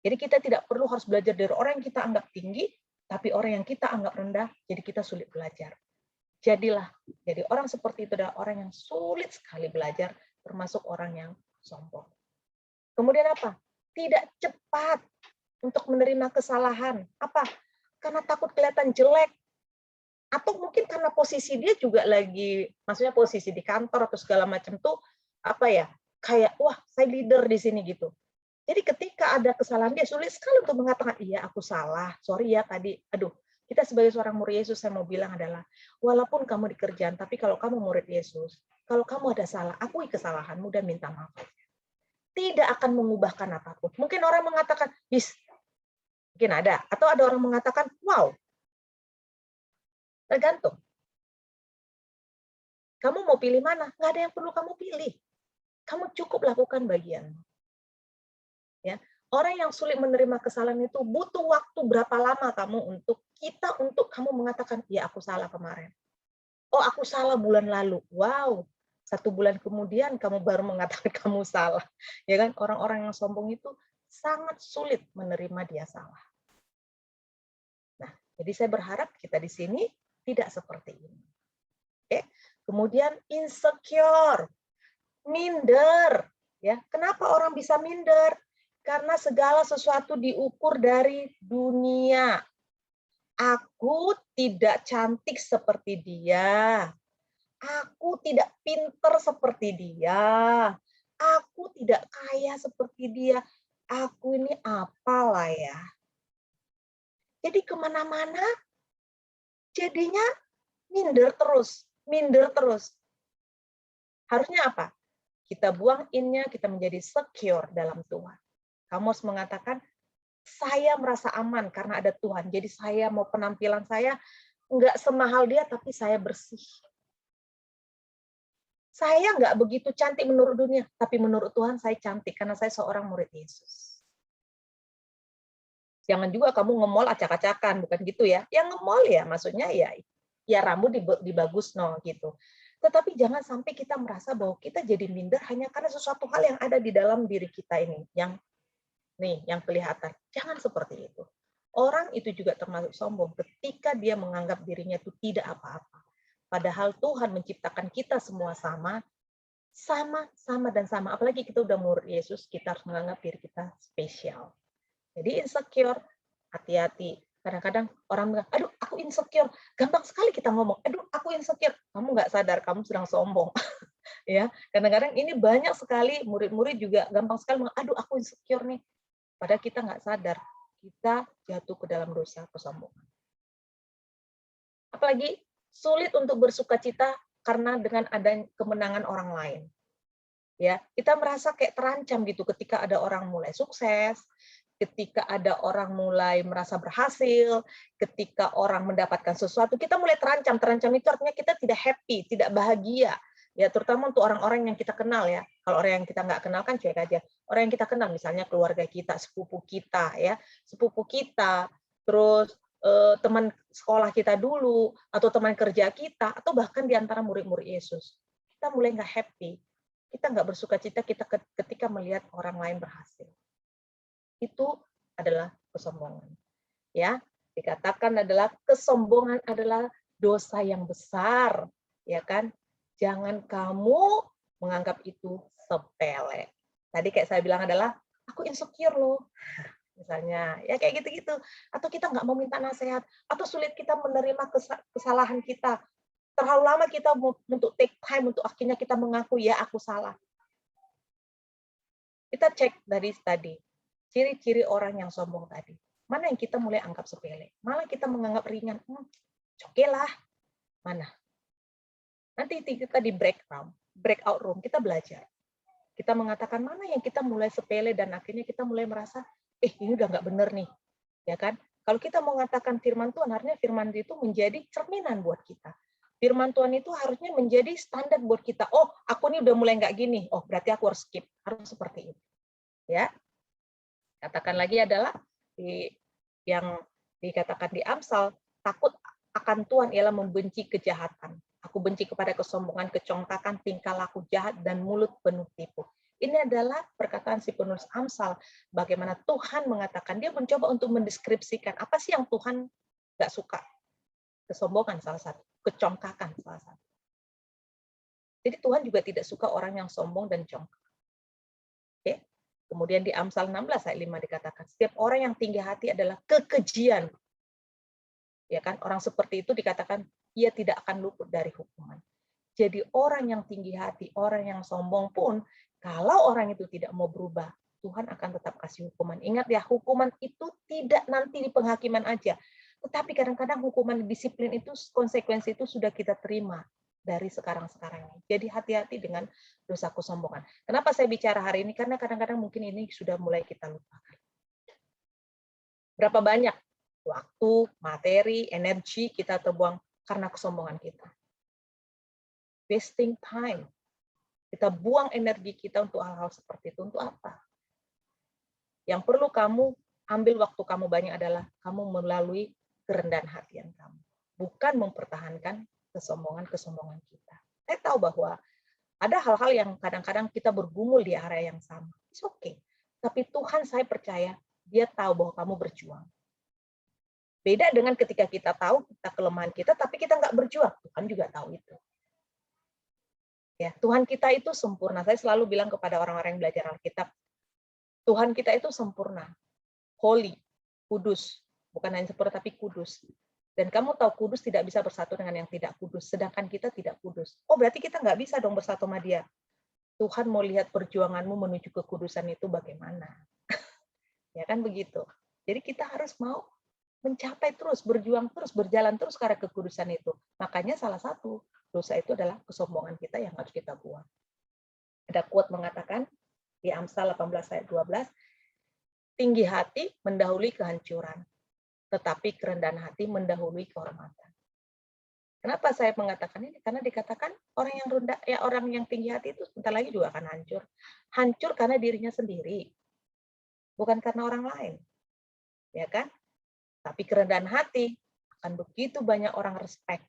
Jadi kita tidak perlu harus belajar dari orang yang kita anggap tinggi, tapi orang yang kita anggap rendah, jadi kita sulit belajar. Jadi orang seperti itu adalah orang yang sulit sekali belajar, termasuk orang yang sombong. Kemudian apa? Tidak cepat untuk menerima kesalahan. Apa? Karena takut kelihatan jelek. Atau mungkin karena posisi dia juga lagi, maksudnya posisi di kantor atau segala macam tuh, apa ya, kayak, wah, saya leader di sini gitu. Jadi ketika ada kesalahan, dia sulit sekali untuk mengatakan, iya aku salah, sorry ya tadi, aduh, kita sebagai seorang murid Yesus, saya mau bilang adalah, walaupun kamu di kerjaan, tapi kalau kamu murid Yesus, kalau kamu ada salah, akui kesalahanmu dan minta maaf. Tidak akan mengubahkan apapun. Mungkin orang mengatakan, mungkin ada. Atau ada orang mengatakan, wow. Tergantung. Kamu mau pilih mana? Nggak ada yang perlu kamu pilih. Kamu cukup lakukan bagianmu. Ya. Orang yang sulit menerima kesalahan itu butuh waktu berapa lama kamu untuk kamu mengatakan, ya aku salah kemarin. Oh, aku salah bulan lalu. Wow. 1 bulan kemudian kamu baru mengatakan kamu salah. Ya kan? Orang-orang yang sombong itu sangat sulit menerima dia salah. Nah, jadi saya berharap kita di sini tidak seperti ini. Oke. Kemudian insecure, minder. Ya, kenapa orang bisa minder? Karena segala sesuatu diukur dari dunia. Aku tidak cantik seperti dia. Aku tidak pinter seperti dia. Aku tidak kaya seperti dia. Aku ini apalah ya. Jadi kemana-mana jadinya minder terus. Harusnya apa? Kita buang in-nya, kita menjadi secure dalam Tuhan. Kamu harus mengatakan, saya merasa aman karena ada Tuhan. Jadi saya mau penampilan saya nggak semahal dia, tapi saya bersih. Saya nggak begitu cantik menurut dunia, tapi menurut Tuhan saya cantik karena saya seorang murid Yesus. Jangan juga kamu nge-mall acak-acakan, bukan gitu ya. Yang nge-mall ya maksudnya ya rambut dibagus gitu. Tetapi jangan sampai kita merasa bahwa kita jadi minder hanya karena sesuatu hal yang ada di dalam diri kita ini, yang kelihatan. Jangan seperti itu. Orang itu juga termasuk sombong ketika dia menganggap dirinya itu tidak apa-apa. Padahal Tuhan menciptakan kita semua sama. Apalagi kita udah murid Yesus, kita harus menganggap diri kita spesial. Jadi insecure, hati-hati. Kadang-kadang orang bilang, aduh aku insecure. Gampang sekali kita ngomong, aduh aku insecure. Kamu nggak sadar, kamu sedang sombong. Ya, kadang-kadang ini banyak sekali murid-murid juga gampang sekali ngomong, aduh aku insecure nih. Padahal kita nggak sadar, kita jatuh ke dalam dosa kesombongan. Apalagi sulit untuk bersukacita karena dengan adanya kemenangan orang lain. Ya, kita merasa kayak terancam gitu ketika ada orang mulai sukses, ketika ada orang mulai merasa berhasil, ketika orang mendapatkan sesuatu, kita mulai terancam. Terancam itu artinya kita tidak happy, tidak bahagia. Ya, terutama untuk orang-orang yang kita kenal ya. Kalau orang yang kita nggak kenal kan cuek aja. Orang yang kita kenal, misalnya keluarga kita, sepupu kita, terus teman sekolah kita dulu, atau teman kerja kita, atau bahkan di antara murid-murid Yesus. Kita mulai nggak happy. Kita nggak bersukacita ketika melihat orang lain berhasil. Itu adalah kesombongan. Ya, dikatakan adalah kesombongan adalah dosa yang besar, ya kan? Jangan kamu menganggap itu sepele. Tadi kayak saya bilang adalah aku insecure loh. Misalnya, ya kayak gitu-gitu. Atau kita nggak mau minta nasihat, atau sulit kita menerima kesalahan kita. Terlalu lama kita untuk take time untuk akhirnya kita mengaku ya aku salah. Kita cek dari tadi ciri-ciri orang yang sombong tadi. Mana yang kita mulai anggap sepele? Malah kita menganggap ringan. Oke lah. Mana? Nanti kita di breakout room, kita belajar. Kita mengatakan mana yang kita mulai sepele dan akhirnya kita mulai merasa, ini udah nggak bener nih. Ya kan? Kalau kita mau mengatakan firman Tuhan, harusnya firman itu menjadi cerminan buat kita. Firman Tuhan itu harusnya menjadi standar buat kita. Oh, aku ini udah mulai nggak gini. Oh, berarti aku harus skip. Harus seperti itu. Ya. Katakan lagi adalah yang dikatakan di Amsal, takut akan Tuhan ialah membenci kejahatan. Aku benci kepada kesombongan, kecongkakan, tingkah laku jahat, dan mulut penuh tipu. Ini adalah perkataan si penulis Amsal. Bagaimana Tuhan mengatakan, dia mencoba untuk mendeskripsikan apa sih yang Tuhan nggak suka. Kesombongan salah satu, kecongkakan salah satu. Jadi Tuhan juga tidak suka orang yang sombong dan congkak. Oke? Kemudian di Amsal 16 ayat 5 dikatakan, setiap orang yang tinggi hati adalah kekejian. Ya kan? Orang seperti itu dikatakan ia tidak akan luput dari hukuman. Jadi orang yang tinggi hati, orang yang sombong pun, kalau orang itu tidak mau berubah, Tuhan akan tetap kasih hukuman. Ingat ya, hukuman itu tidak nanti di penghakiman aja. Tetapi kadang-kadang hukuman disiplin itu, konsekuensi itu sudah kita terima dari sekarang-sekarang ini. Jadi hati-hati dengan dosa kesombongan. Kenapa saya bicara hari ini? Karena kadang-kadang mungkin ini sudah mulai kita lupakan. Berapa banyak waktu, materi, energi kita terbuang karena kesombongan kita. Wasting time. Kita buang energi kita untuk hal-hal seperti itu. Untuk apa? Yang perlu kamu ambil waktu kamu banyak adalah kamu melalui kerendahan hatian kamu. Bukan mempertahankan kesombongan-kesombongan kita. Saya tahu bahwa ada hal-hal yang kadang-kadang kita bergumul di area yang sama. It's okay. Tapi Tuhan, saya percaya, dia tahu bahwa kamu berjuang. Beda dengan ketika kita tahu kita kelemahan kita, tapi kita nggak berjuang. Tuhan juga tahu itu. Ya, Tuhan kita itu sempurna. Saya selalu bilang kepada orang-orang yang belajar Alkitab, Tuhan kita itu sempurna, holy, kudus. Bukan hanya sempurna, tapi kudus. Dan kamu tahu kudus tidak bisa bersatu dengan yang tidak kudus, sedangkan kita tidak kudus. Oh, berarti kita nggak bisa dong bersatu sama dia. Tuhan mau lihat perjuanganmu menuju kekudusan itu bagaimana. Ya kan begitu. Jadi kita harus mau mencapai terus, berjuang terus, berjalan terus ke arah kekudusan itu. Makanya salah satu dosa itu adalah kesombongan kita yang harus kita buang. Ada quote mengatakan di Amsal 18 ayat 12, tinggi hati mendahului kehancuran, tetapi kerendahan hati mendahului kehormatan. Kenapa saya mengatakan ini? Karena dikatakan orang yang rendah, ya orang yang tinggi hati itu sebentar lagi juga akan hancur. Hancur karena dirinya sendiri, bukan karena orang lain. Ya kan? Tapi kerendahan hati akan begitu banyak orang respect,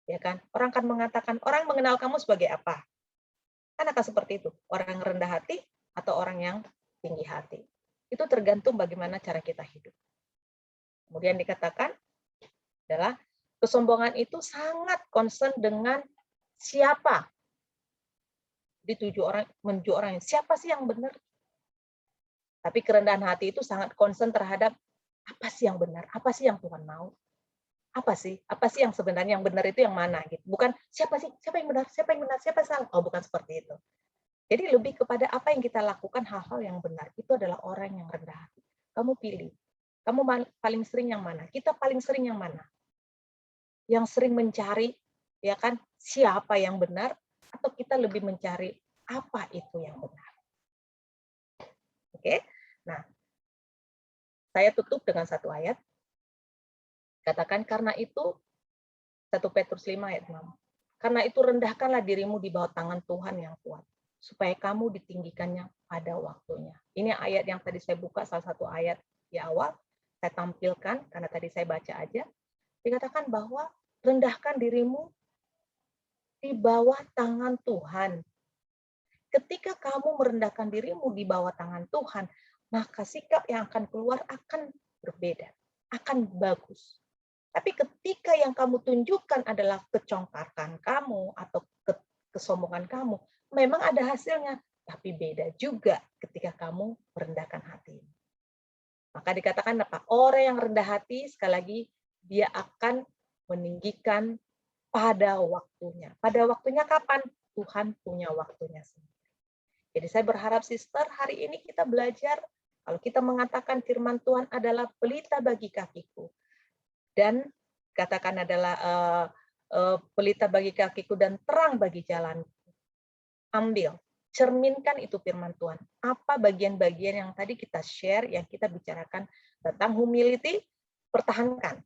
ya kan? Orang akan mengatakan, orang mengenal kamu sebagai apa? Kan akan seperti itu, orang yang rendah hati atau orang yang tinggi hati. Itu tergantung bagaimana cara kita hidup. Kemudian dikatakan adalah kesombongan itu sangat concern dengan siapa. Dituju orang, menuju orang siapa sih yang benar? Tapi kerendahan hati itu sangat concern terhadap apa sih yang benar? Apa sih yang Tuhan mau? Apa sih? Apa sih yang sebenarnya yang benar itu yang mana gitu. Bukan siapa sih? Siapa yang benar? Siapa yang benar? Siapa yang salah? Oh, bukan seperti itu. Jadi lebih kepada apa yang kita lakukan hal-hal yang benar. Itu adalah orang yang rendah hati. Kamu pilih. Kamu paling sering yang mana? Kita paling sering yang mana? Yang sering mencari ya kan siapa yang benar atau kita lebih mencari apa itu yang benar? Oke. Nah, saya tutup dengan satu ayat. Katakan karena itu 1 Petrus 5 ayat 6. Karena itu rendahkanlah dirimu di bawah tangan Tuhan yang kuat, supaya kamu ditinggikannya pada waktunya. Ini ayat yang tadi saya buka, salah satu ayat di awal, saya tampilkan, karena tadi saya baca aja. Dikatakan bahwa rendahkan dirimu di bawah tangan Tuhan. Ketika kamu merendahkan dirimu di bawah tangan Tuhan, maka sikap yang akan keluar akan berbeda, akan bagus. Tapi ketika yang kamu tunjukkan adalah kecongkakan kamu atau kesombongan kamu, memang ada hasilnya, tapi beda juga ketika kamu merendahkan hati. Maka dikatakan apa? Orang yang rendah hati, sekali lagi, dia akan meninggikan pada waktunya. Pada waktunya kapan? Tuhan punya waktunya sendiri. Jadi saya berharap, sister, hari ini kita belajar, kalau kita mengatakan firman Tuhan adalah pelita bagi kakiku, dan katakan adalah pelita bagi kakiku dan terang bagi jalanku. Ambil, cerminkan itu firman Tuhan. Apa bagian-bagian yang tadi kita share, yang kita bicarakan tentang humility, pertahankan.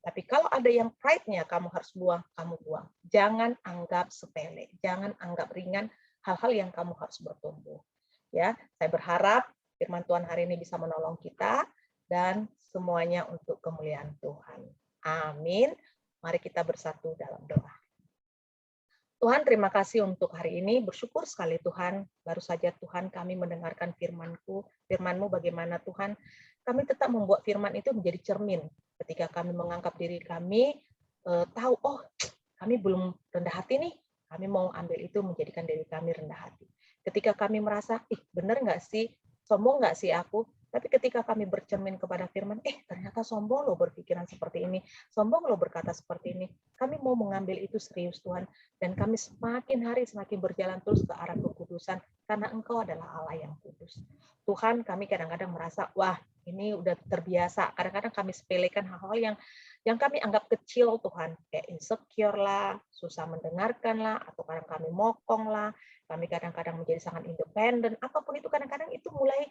Tapi kalau ada yang pride-nya kamu harus buang, kamu buang. Jangan anggap sepele, jangan anggap ringan hal-hal yang kamu harus bertumbuh. Ya, saya berharap firman Tuhan hari ini bisa menolong kita dan semuanya untuk kemuliaan Tuhan. Amin. Mari kita bersatu dalam doa. Tuhan, terima kasih untuk hari ini. Bersyukur sekali Tuhan. Baru saja Tuhan kami mendengarkan firman-Mu bagaimana Tuhan. Kami tetap membuat firman itu menjadi cermin. Ketika kami menganggap diri kami, tahu, oh kami belum rendah hati nih. Kami mau ambil itu menjadikan diri kami rendah hati. Ketika kami merasa, benar nggak sih? Sombong nggak sih aku? Tapi ketika kami bercermin kepada firman, ternyata sombong loh berpikiran seperti ini, sombong loh berkata seperti ini. Kami mau mengambil itu serius Tuhan, dan kami semakin hari semakin berjalan terus ke arah kekudusan, karena Engkau adalah Allah yang kudus. Tuhan, kami kadang-kadang merasa, wah ini udah terbiasa. Kadang-kadang kami sepelekan hal-hal yang kami anggap kecil Tuhan, kayak insecure lah, susah mendengarkan lah, atau kadang kami mokong lah, kami kadang-kadang menjadi sangat independen, apapun itu kadang-kadang itu mulai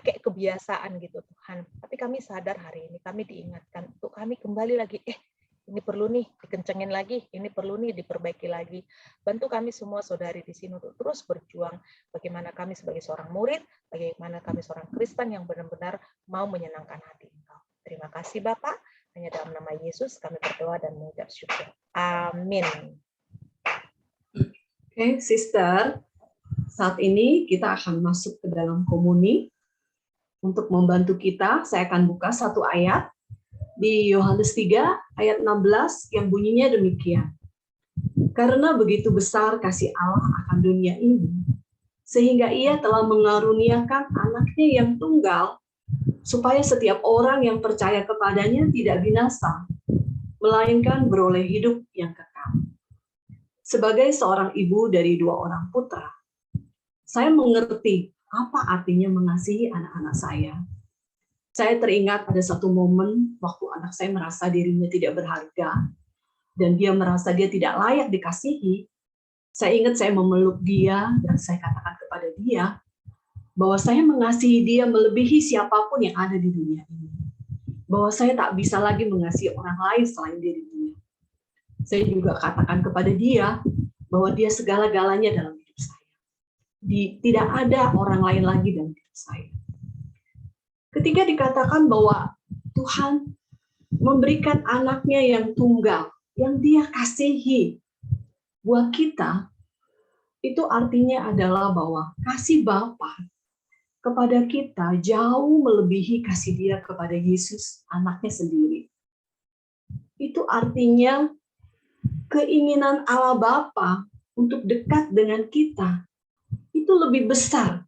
kayak kebiasaan gitu Tuhan. Tapi kami sadar hari ini, kami diingatkan untuk kami kembali lagi, ini perlu nih dikencengin lagi, ini perlu nih diperbaiki lagi. Bantu kami semua saudari di sini untuk terus berjuang bagaimana kami sebagai seorang murid, bagaimana kami seorang Kristen yang benar-benar mau menyenangkan hati Engkau. Terima kasih Bapak, hanya dalam nama Yesus kami berdoa dan mengucap syukur. Amin. Oke, Sister, saat ini kita akan masuk ke dalam komuni. Untuk membantu kita, saya akan buka satu ayat di Yohanes 3 ayat 16 yang bunyinya demikian. Karena begitu besar kasih Allah akan dunia ini, sehingga Ia telah mengaruniakan anaknya yang tunggal, supaya setiap orang yang percaya kepadanya tidak binasa, melainkan beroleh hidup yang kekal. Sebagai seorang ibu dari 2 orang putra, saya mengerti apa artinya mengasihi anak-anak saya. Saya teringat ada satu momen waktu anak saya merasa dirinya tidak berharga dan dia merasa dia tidak layak dikasihi. Saya ingat saya memeluk dia dan saya katakan kepada dia bahwa saya mengasihi dia melebihi siapapun yang ada di dunia ini. Bahwa saya tak bisa lagi mengasihi orang lain selain diri dia. Saya juga katakan kepada dia bahwa dia segala-galanya dalam hidup saya. Tidak ada orang lain lagi dalam hidup saya. Ketika dikatakan bahwa Tuhan memberikan anaknya yang tunggal, yang dia kasihi buat kita, itu artinya adalah bahwa kasih Bapa kepada kita jauh melebihi kasih dia kepada Yesus, anaknya sendiri. Itu artinya keinginan Allah Bapa untuk dekat dengan kita itu lebih besar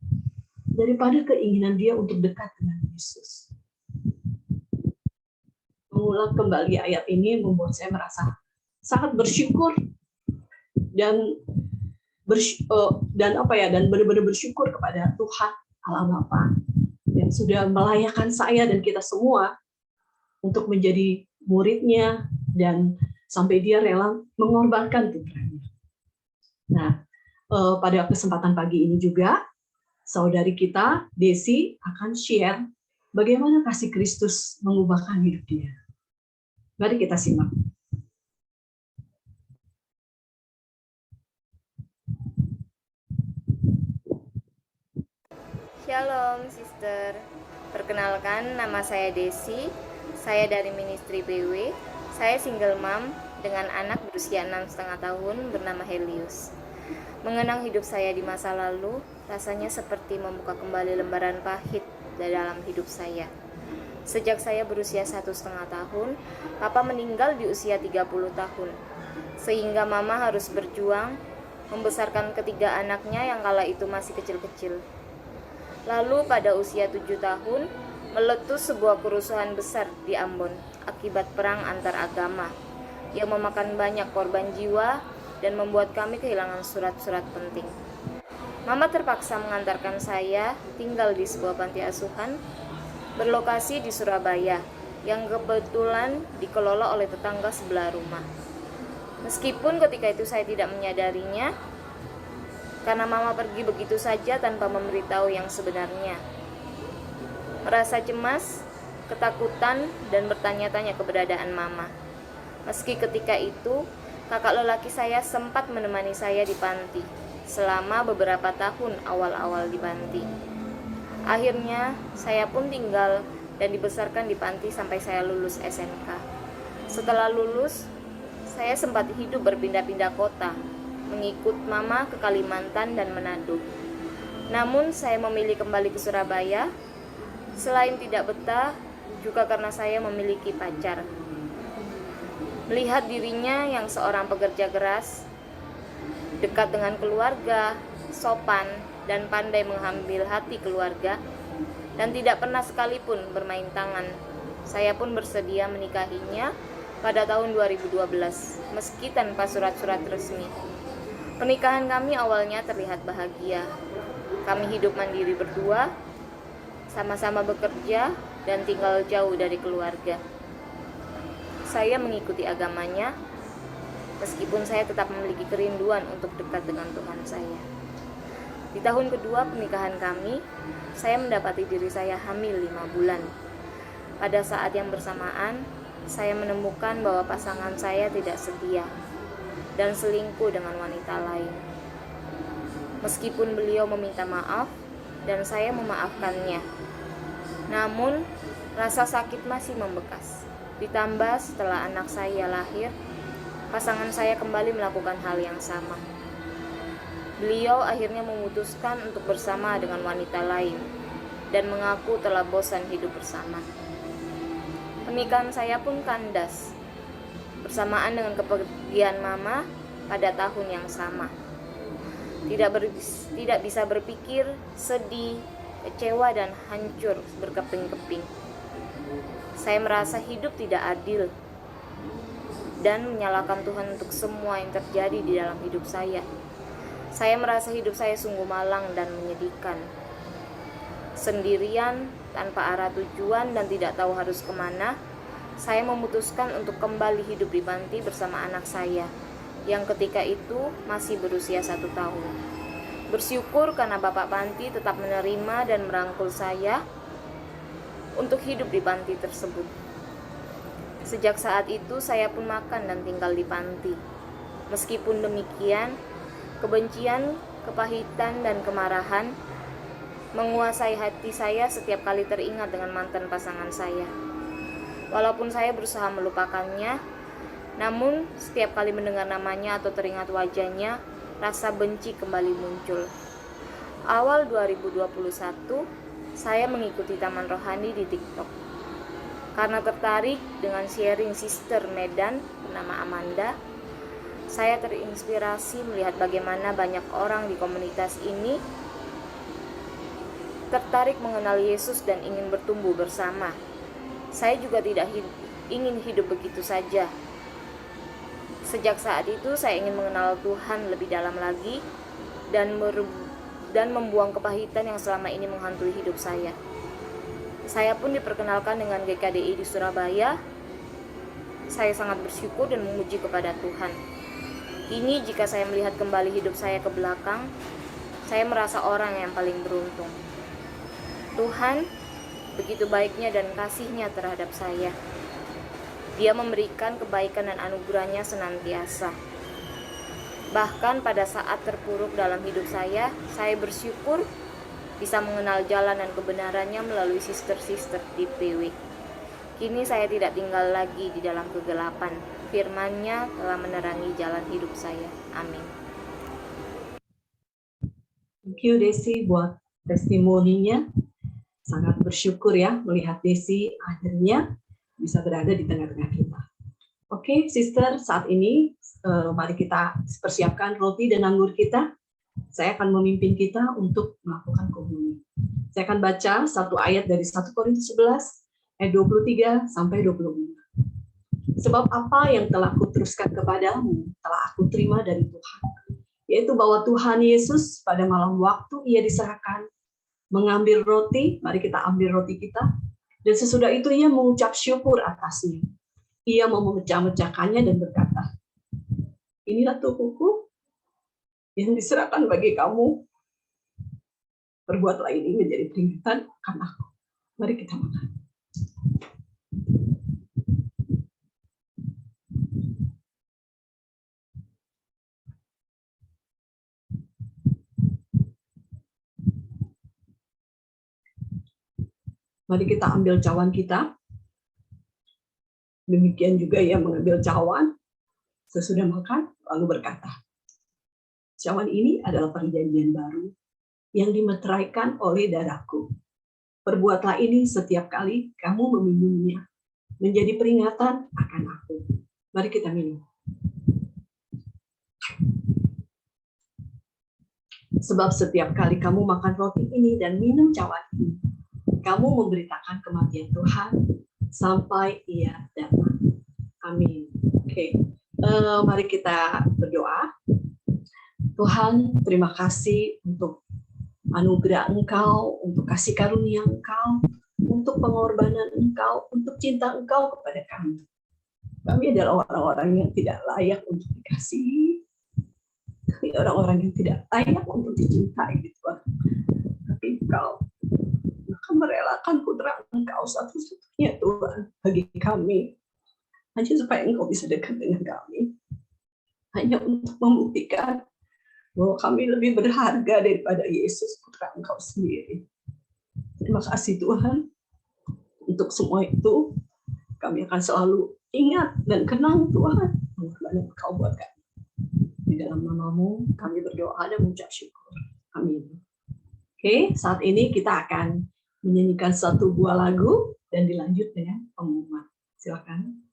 daripada keinginan dia untuk dekat dengan Yesus. Mengulang kembali ayat ini membuat saya merasa sangat bersyukur dan benar-benar bersyukur kepada Tuhan Allah Bapa yang sudah melayakkan saya dan kita semua untuk menjadi muridnya dan sampai dia rela mengorbankan putranya. Nah, pada kesempatan pagi ini juga, saudari kita, Desi, akan share bagaimana kasih Kristus mengubahkan hidup dia. Mari kita simak. Shalom, Sister. Perkenalkan, nama saya Desi. Saya dari Ministry BW. Saya single mom dengan anak berusia 6,5 tahun bernama Helios. Mengenang hidup saya di masa lalu, rasanya seperti membuka kembali lembaran pahit dalam hidup saya. Sejak saya berusia 1,5 tahun, Papa meninggal di usia 30 tahun. Sehingga Mama harus berjuang membesarkan ketiga anaknya yang kala itu masih kecil-kecil. Lalu pada usia 7 tahun, meletus sebuah kerusuhan besar di Ambon akibat perang antar agama yang memakan banyak korban jiwa dan membuat kami kehilangan surat-surat penting. Mama terpaksa mengantarkan saya tinggal di sebuah panti asuhan berlokasi di Surabaya yang kebetulan dikelola oleh tetangga sebelah rumah. Meskipun ketika itu saya tidak menyadarinya, karena Mama pergi begitu saja tanpa memberitahu yang sebenarnya. Merasa cemas, ketakutan, dan bertanya-tanya keberadaan Mama. Meski ketika itu, kakak lelaki saya sempat menemani saya di panti selama beberapa tahun awal-awal di panti. Akhirnya, saya pun tinggal dan dibesarkan di panti sampai saya lulus SMK. Setelah lulus, saya sempat hidup berpindah-pindah kota. mengikut Mama ke Kalimantan dan Manado. Namun saya memilih kembali ke Surabaya, selain tidak betah, juga karena saya memiliki pacar. Melihat dirinya yang seorang pekerja keras, dekat dengan keluarga, sopan, dan pandai mengambil hati keluarga, dan tidak pernah sekalipun bermain tangan, saya pun bersedia menikahinya pada tahun 2012, meski tanpa surat-surat resmi. Pernikahan kami awalnya terlihat bahagia. Kami hidup mandiri berdua, sama-sama bekerja, dan tinggal jauh dari keluarga. Saya mengikuti agamanya, meskipun saya tetap memiliki kerinduan untuk dekat dengan Tuhan saya. Di tahun kedua pernikahan kami, saya mendapati diri saya hamil 5 bulan. Pada saat yang bersamaan, saya menemukan bahwa pasangan saya tidak setia dan selingkuh dengan wanita lain. Meskipun beliau meminta maaf dan saya memaafkannya, namun rasa sakit masih membekas. Ditambah setelah anak saya lahir, pasangan saya kembali melakukan hal yang sama. Beliau akhirnya memutuskan untuk bersama dengan wanita lain dan mengaku telah bosan hidup bersama. Pernikahan saya pun kandas, bersamaan dengan kepergian Mama pada tahun yang sama. Tidak bisa berpikir, sedih, kecewa, dan hancur berkeping-keping. Saya merasa hidup tidak adil dan menyalahkan Tuhan untuk semua yang terjadi di dalam hidup saya. Saya merasa hidup saya sungguh malang dan menyedihkan. Sendirian, tanpa arah tujuan dan tidak tahu harus kemana, saya memutuskan untuk kembali hidup di panti bersama anak saya, yang ketika itu masih berusia 1 tahun. Bersyukur karena Bapak Panti tetap menerima dan merangkul saya untuk hidup di panti tersebut. Sejak saat itu saya pun makan dan tinggal di panti. Meskipun demikian, kebencian, kepahitan, dan kemarahan menguasai hati saya setiap kali teringat dengan mantan pasangan saya. Walaupun saya berusaha melupakannya, namun setiap kali mendengar namanya atau teringat wajahnya, rasa benci kembali muncul. Awal 2021, saya mengikuti Taman Rohani di TikTok. Karena tertarik dengan sharing sister Medan bernama Amanda, saya terinspirasi melihat bagaimana banyak orang di komunitas ini tertarik mengenal Yesus dan ingin bertumbuh bersama. Saya juga tidak ingin hidup begitu saja. Sejak saat itu saya ingin mengenal Tuhan lebih dalam lagi dan membuang kepahitan yang selama ini menghantui hidup saya. Saya pun diperkenalkan dengan GKDI di Surabaya. Saya sangat bersyukur dan memuji kepada Tuhan. Kini jika saya melihat kembali hidup saya ke belakang, saya merasa orang yang paling beruntung. Tuhan begitu baiknya dan kasih-Nya terhadap saya. Dia memberikan kebaikan dan anugerah-Nya senantiasa. Bahkan pada saat terpuruk dalam hidup saya bersyukur bisa mengenal jalan dan kebenarannya melalui sister-sister di PW. Kini saya tidak tinggal lagi di dalam kegelapan. Firman-Nya telah menerangi jalan hidup saya. Amin. Thank you Desi buat testimoninya. Sangat bersyukur ya melihat Desi akhirnya bisa berada di tengah-tengah kita. Oke, sister, saat ini mari kita persiapkan roti dan anggur kita. Saya akan memimpin kita untuk melakukan komuni. Saya akan baca satu ayat dari 1 Korintus 11 ayat 23 sampai 25. Sebab apa yang telah kuteruskan kepadamu telah aku terima dari Tuhan, yaitu bahwa Tuhan Yesus pada malam waktu Ia diserahkan mengambil roti, mari kita ambil roti kita, dan sesudah itu Ia mengucap syukur atasnya. Ia memecah-mecahkannya dan berkata, inilah tubuhku yang diserahkan bagi kamu. Perbuatlah ini menjadi peringatan akan aku. Mari kita makan. Mari kita ambil cawan kita. Demikian juga ia mengambil cawan sesudah makan, lalu berkata, Cawan ini adalah perjanjian baru yang dimeteraikan oleh darahku. Perbuatlah ini setiap kali kamu meminumnya, menjadi peringatan akan aku. Mari kita minum. Sebab setiap kali kamu makan roti ini dan minum cawan ini, kamu memberitakan kematian Tuhan sampai Ia datang. Amin. Oke, mari kita berdoa. Tuhan, terima kasih untuk anugerah Engkau, untuk kasih karunia Engkau, untuk pengorbanan Engkau, untuk cinta Engkau kepada kami. Kami adalah orang-orang yang tidak layak untuk dikasihi. Kami orang-orang yang tidak layak untuk dicintai, Tuhan. Tapi Engkau akan merelakan putra Engkau satu-satunya, Tuhan, bagi kami. Hanya supaya Engkau bisa dekat dengan kami. Hanya untuk membuktikan bahwa kami lebih berharga daripada Yesus, putra Engkau sendiri. Terima kasih Tuhan. Untuk semua itu, kami akan selalu ingat dan kenang Tuhan, pengorbanan Engkau buat kami. Di dalam nama-Mu, kami berdoa dan mengucap syukur. Amin. Oke, saat ini kita akan menyanyikan satu buah lagu dan dilanjut dengan pengumuman. Silakan.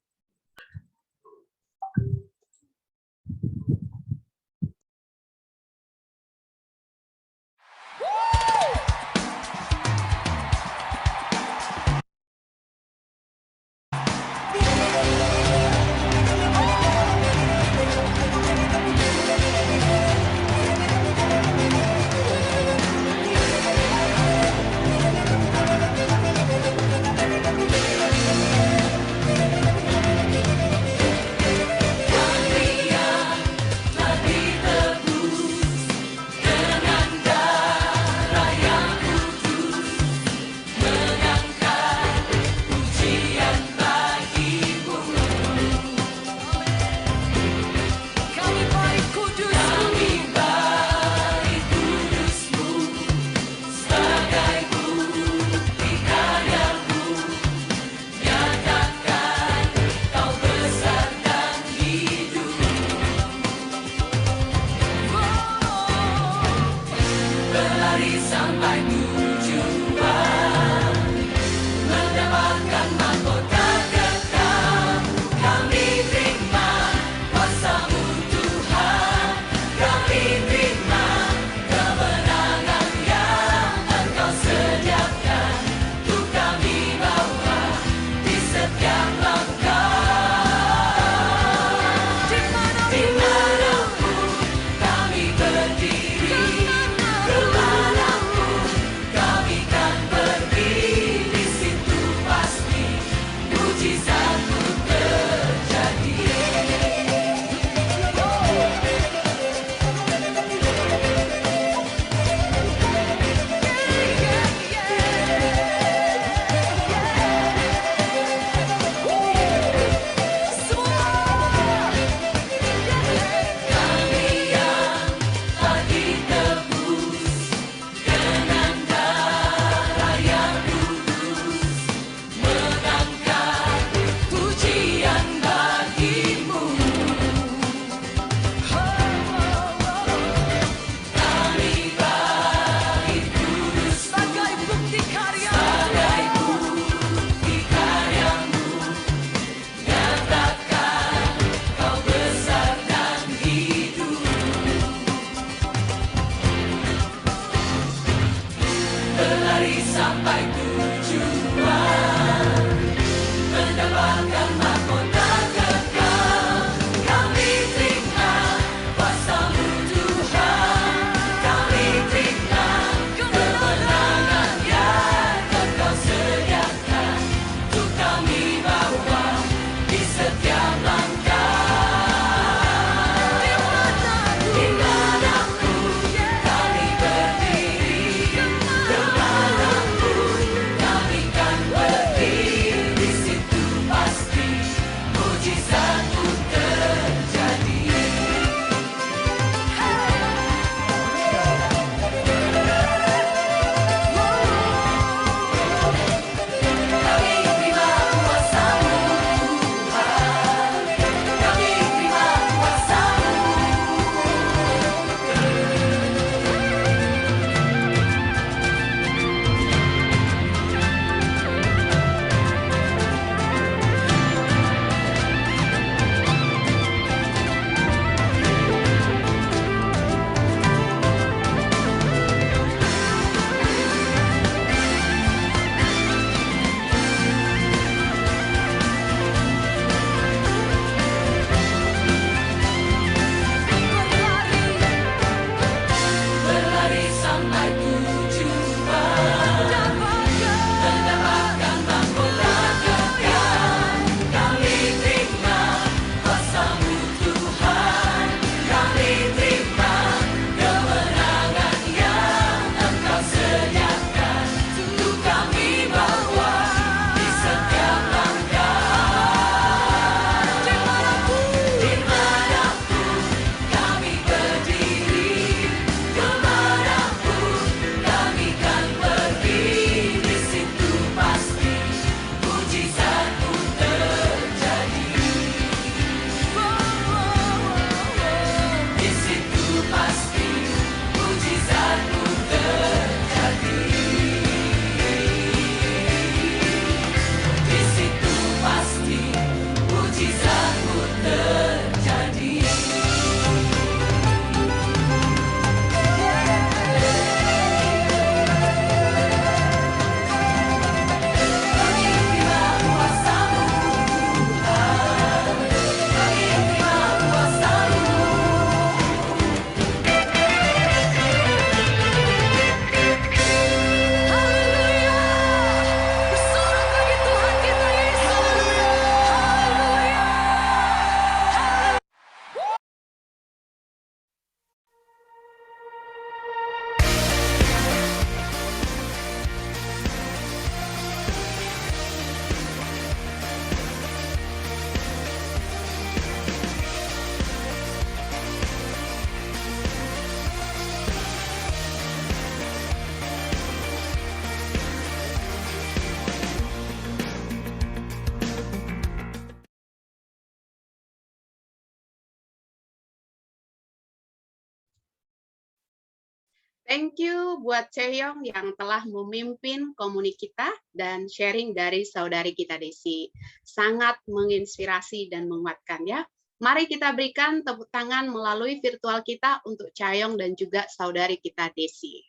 Thank you buat Chaeyoung yang telah memimpin komuni kita dan sharing dari saudari kita Desi. Sangat menginspirasi dan menguatkan ya. Mari kita berikan tepuk tangan melalui virtual kita untuk Chaeyoung dan juga saudari kita Desi.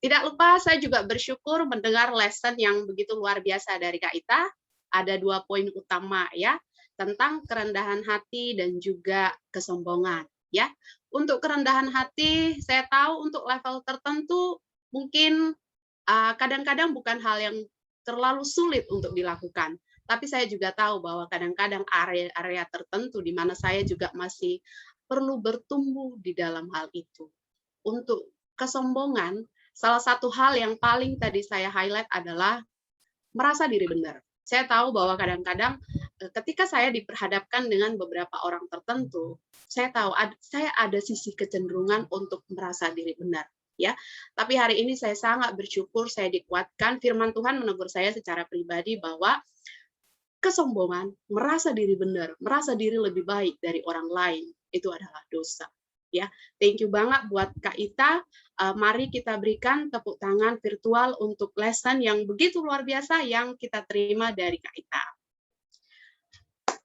Tidak lupa saya juga bersyukur mendengar lesson yang begitu luar biasa dari Kak Ita. Ada 2 poin utama ya, tentang kerendahan hati dan juga kesombongan ya. Untuk kerendahan hati, saya tahu untuk level tertentu mungkin kadang-kadang bukan hal yang terlalu sulit untuk dilakukan. Tapi saya juga tahu bahwa kadang-kadang area-area tertentu di mana saya juga masih perlu bertumbuh di dalam hal itu. Untuk kesombongan, salah satu hal yang paling tadi saya highlight adalah merasa diri benar. Saya tahu bahwa kadang-kadang ketika saya diperhadapkan dengan beberapa orang tertentu, saya tahu saya ada sisi kecenderungan untuk merasa diri benar. Ya, tapi hari ini saya sangat bersyukur saya dikuatkan. Firman Tuhan menegur saya secara pribadi bahwa kesombongan, merasa diri benar, merasa diri lebih baik dari orang lain, itu adalah dosa. Ya, thank you banget buat Kak Ita. Mari kita berikan tepuk tangan virtual untuk lesson yang begitu luar biasa yang kita terima dari Kak Ita.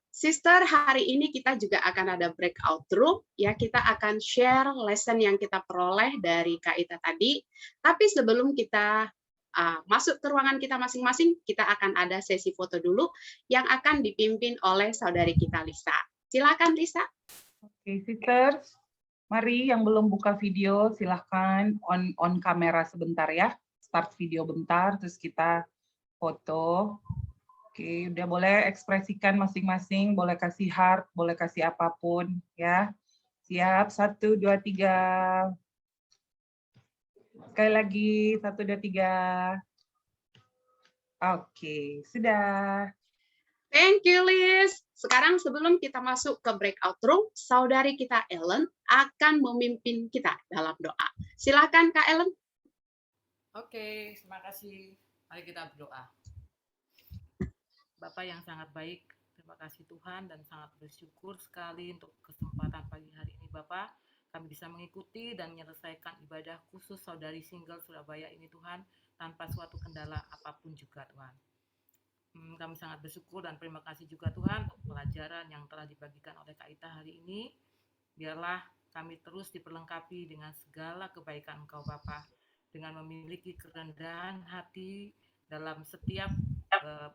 Sister, hari ini kita juga akan ada breakout room, ya kita akan share lesson yang kita peroleh dari Kak Ita tadi. Tapi sebelum kita masuk ke ruangan kita masing-masing, kita akan ada sesi foto dulu yang akan dipimpin oleh saudari kita Lisa. Silakan Lisa. Oke, sisters. Mari yang belum buka video silahkan on kamera sebentar ya. Start video bentar, terus kita foto. Oke, udah boleh ekspresikan masing-masing, boleh kasih heart, boleh kasih apapun ya. Siap, 1, 2, 3. Sekali lagi, 1, 2, 3. Oke, sudah. Thank you, Liz. Sekarang sebelum kita masuk ke breakout room, saudari kita Ellen akan memimpin kita dalam doa. Silakan Kak Ellen. Oke, terima kasih. Mari kita berdoa. Bapak yang sangat baik, terima kasih Tuhan dan sangat bersyukur sekali untuk kesempatan pagi hari ini Bapak. Kami bisa mengikuti dan menyelesaikan ibadah khusus saudari single Surabaya ini Tuhan, tanpa suatu kendala apapun juga Tuhan. Kami sangat bersyukur dan terima kasih juga Tuhan untuk pelajaran yang telah dibagikan oleh Kak Ita hari ini. Biarlah kami terus diperlengkapi dengan segala kebaikan Engkau Bapa, dengan memiliki kerendahan hati dalam setiap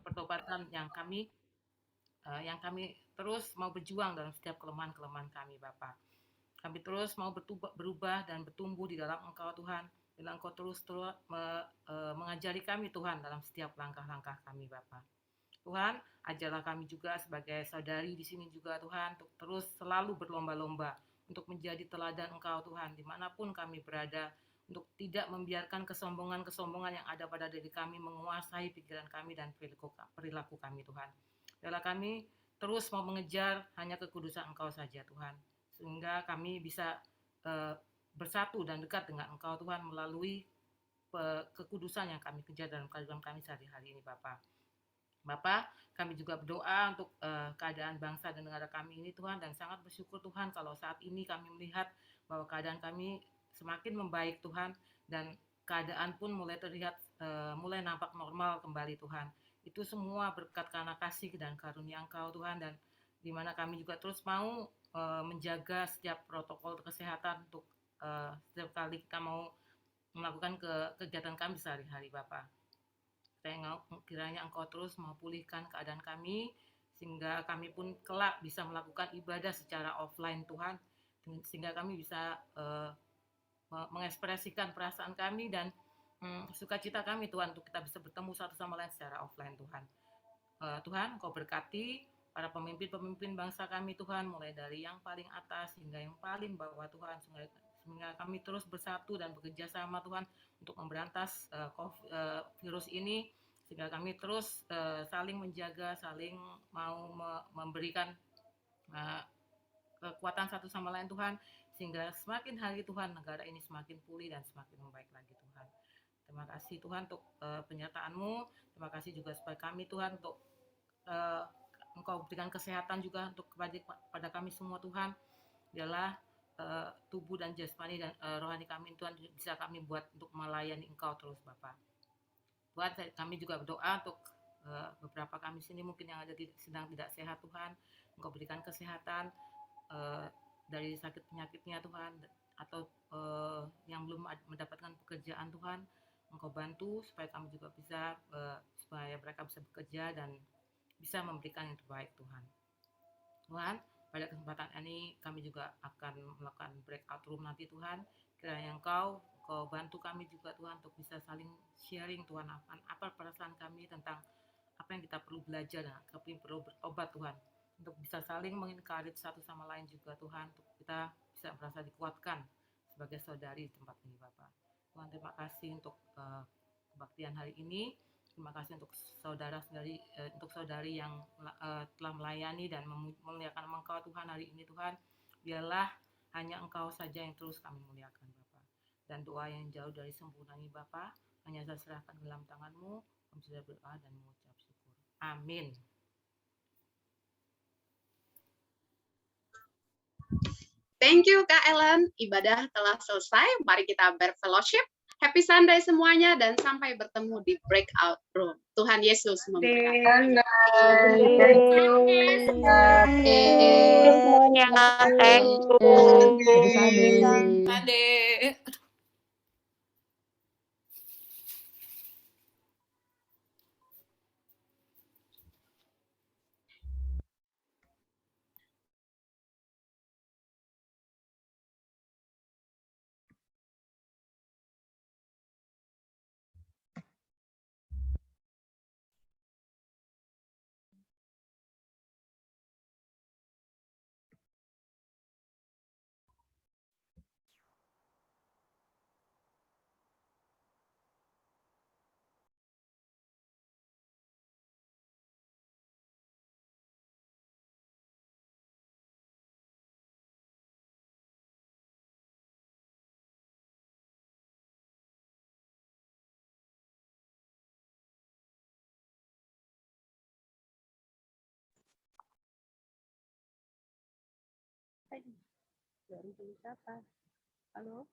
pertobatan yang kami terus mau berjuang dalam setiap kelemahan-kelemahan kami Bapa. Kami terus mau berubah dan bertumbuh di dalam Engkau Tuhan. Dan Engkau terus mengajari kami Tuhan dalam setiap langkah-langkah kami Bapa. Tuhan, ajarlah kami juga sebagai saudari di sini juga Tuhan untuk terus selalu berlomba-lomba untuk menjadi teladan Engkau Tuhan dimanapun kami berada, untuk tidak membiarkan kesombongan-kesombongan yang ada pada diri kami menguasai pikiran kami dan perilaku kami Tuhan. Biarlah kami terus mau mengejar hanya kekudusan Engkau saja Tuhan, sehingga kami bisa bersatu dan dekat dengan Engkau Tuhan melalui kekudusan yang kami kejar dalam kehidupan kami sehari-hari ini Bapak. Bapak, kami juga berdoa untuk keadaan bangsa dan negara kami ini Tuhan, dan sangat bersyukur Tuhan kalau saat ini kami melihat bahwa keadaan kami semakin membaik Tuhan, dan keadaan pun mulai terlihat mulai nampak normal kembali Tuhan. Itu semua berkat karena kasih dan karunia Engkau Tuhan, dan di mana kami juga terus mau menjaga setiap protokol kesehatan untuk setiap kali kita mau melakukan kegiatan kami sehari-hari Bapak. Kiranya Engkau terus mau pulihkan keadaan kami, sehingga kami pun kelak bisa melakukan ibadah secara offline Tuhan, sehingga kami bisa mengekspresikan perasaan kami dan sukacita kami Tuhan untuk kita bisa bertemu satu sama lain secara offline Tuhan. Tuhan, Engkau berkati para pemimpin-pemimpin bangsa kami Tuhan, mulai dari yang paling atas hingga yang paling bawah Tuhan, sehingga kami terus bersatu dan bekerja sama Tuhan untuk memberantas virus ini, sehingga kami terus saling menjaga, saling mau memberikan kekuatan satu sama lain Tuhan, sehingga semakin hari Tuhan negara ini semakin pulih dan semakin membaik lagi Tuhan. Terima kasih Tuhan untuk penyertaan-Mu. Terima kasih juga supaya kami Tuhan untuk Engkau berikan kesehatan juga untuk kepada kami semua Tuhan. Biarlah tubuh dan jasmani dan rohani kami Tuhan bisa kami buat untuk melayani Engkau terus Bapak. Tuhan, kami juga berdoa untuk beberapa kami sini mungkin yang ada sedang tidak sehat Tuhan, Engkau berikan kesehatan dari sakit penyakitnya Tuhan, atau yang belum mendapatkan pekerjaan Tuhan, Engkau bantu supaya kami juga bisa supaya mereka bisa bekerja dan bisa memberikan yang terbaik Tuhan. Tuhan, pada kesempatan ini kami juga akan melakukan breakout room nanti Tuhan. Kiranya Engkau bantu kami juga Tuhan untuk bisa saling sharing Tuhan apa perasaan kami tentang apa yang kita perlu belajar dan kami perlu berobat Tuhan. Untuk bisa saling mengencourage satu sama lain juga Tuhan, untuk kita bisa merasa dikuatkan sebagai saudari di tempat ini Bapak. Tuhan, terima kasih untuk kebaktian hari ini. Terima kasih untuk saudari yang telah melayani dan memuliakan Engkau Tuhan hari ini Tuhan. Biarlah hanya Engkau saja yang terus kami muliakan Bapa. Dan doa yang jauh dari sempurna ini Bapa, hanya saya serahkan dalam tangan-Mu. Kami sudah berdoa dan mengucap syukur. Amin. Thank you Kak Ellen. Ibadah telah selesai. Mari kita berfellowship. Happy Sunday semuanya dan sampai bertemu di breakout room. Tuhan Yesus memberkati. Semuanya. Ade. Halo.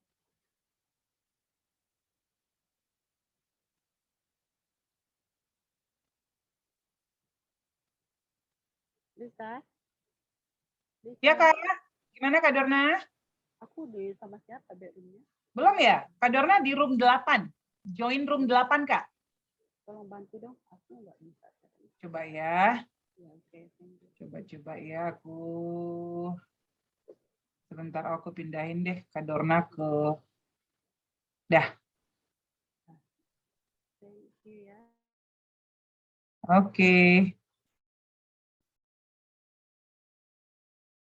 Lisa? Ya Kak, gimana Kak Dorna? Aku di sama siapa bedroomnya? Belum ya? Kak Dorna di room 8. Join room 8 Kak. Tolong bantu dong, aku nggak bisa. Coba ya. Ya, oke, thank you. Coba ya aku. Sebentar aku pindahin deh Kak Dorna ke. Dah. Thank you ya. Oke.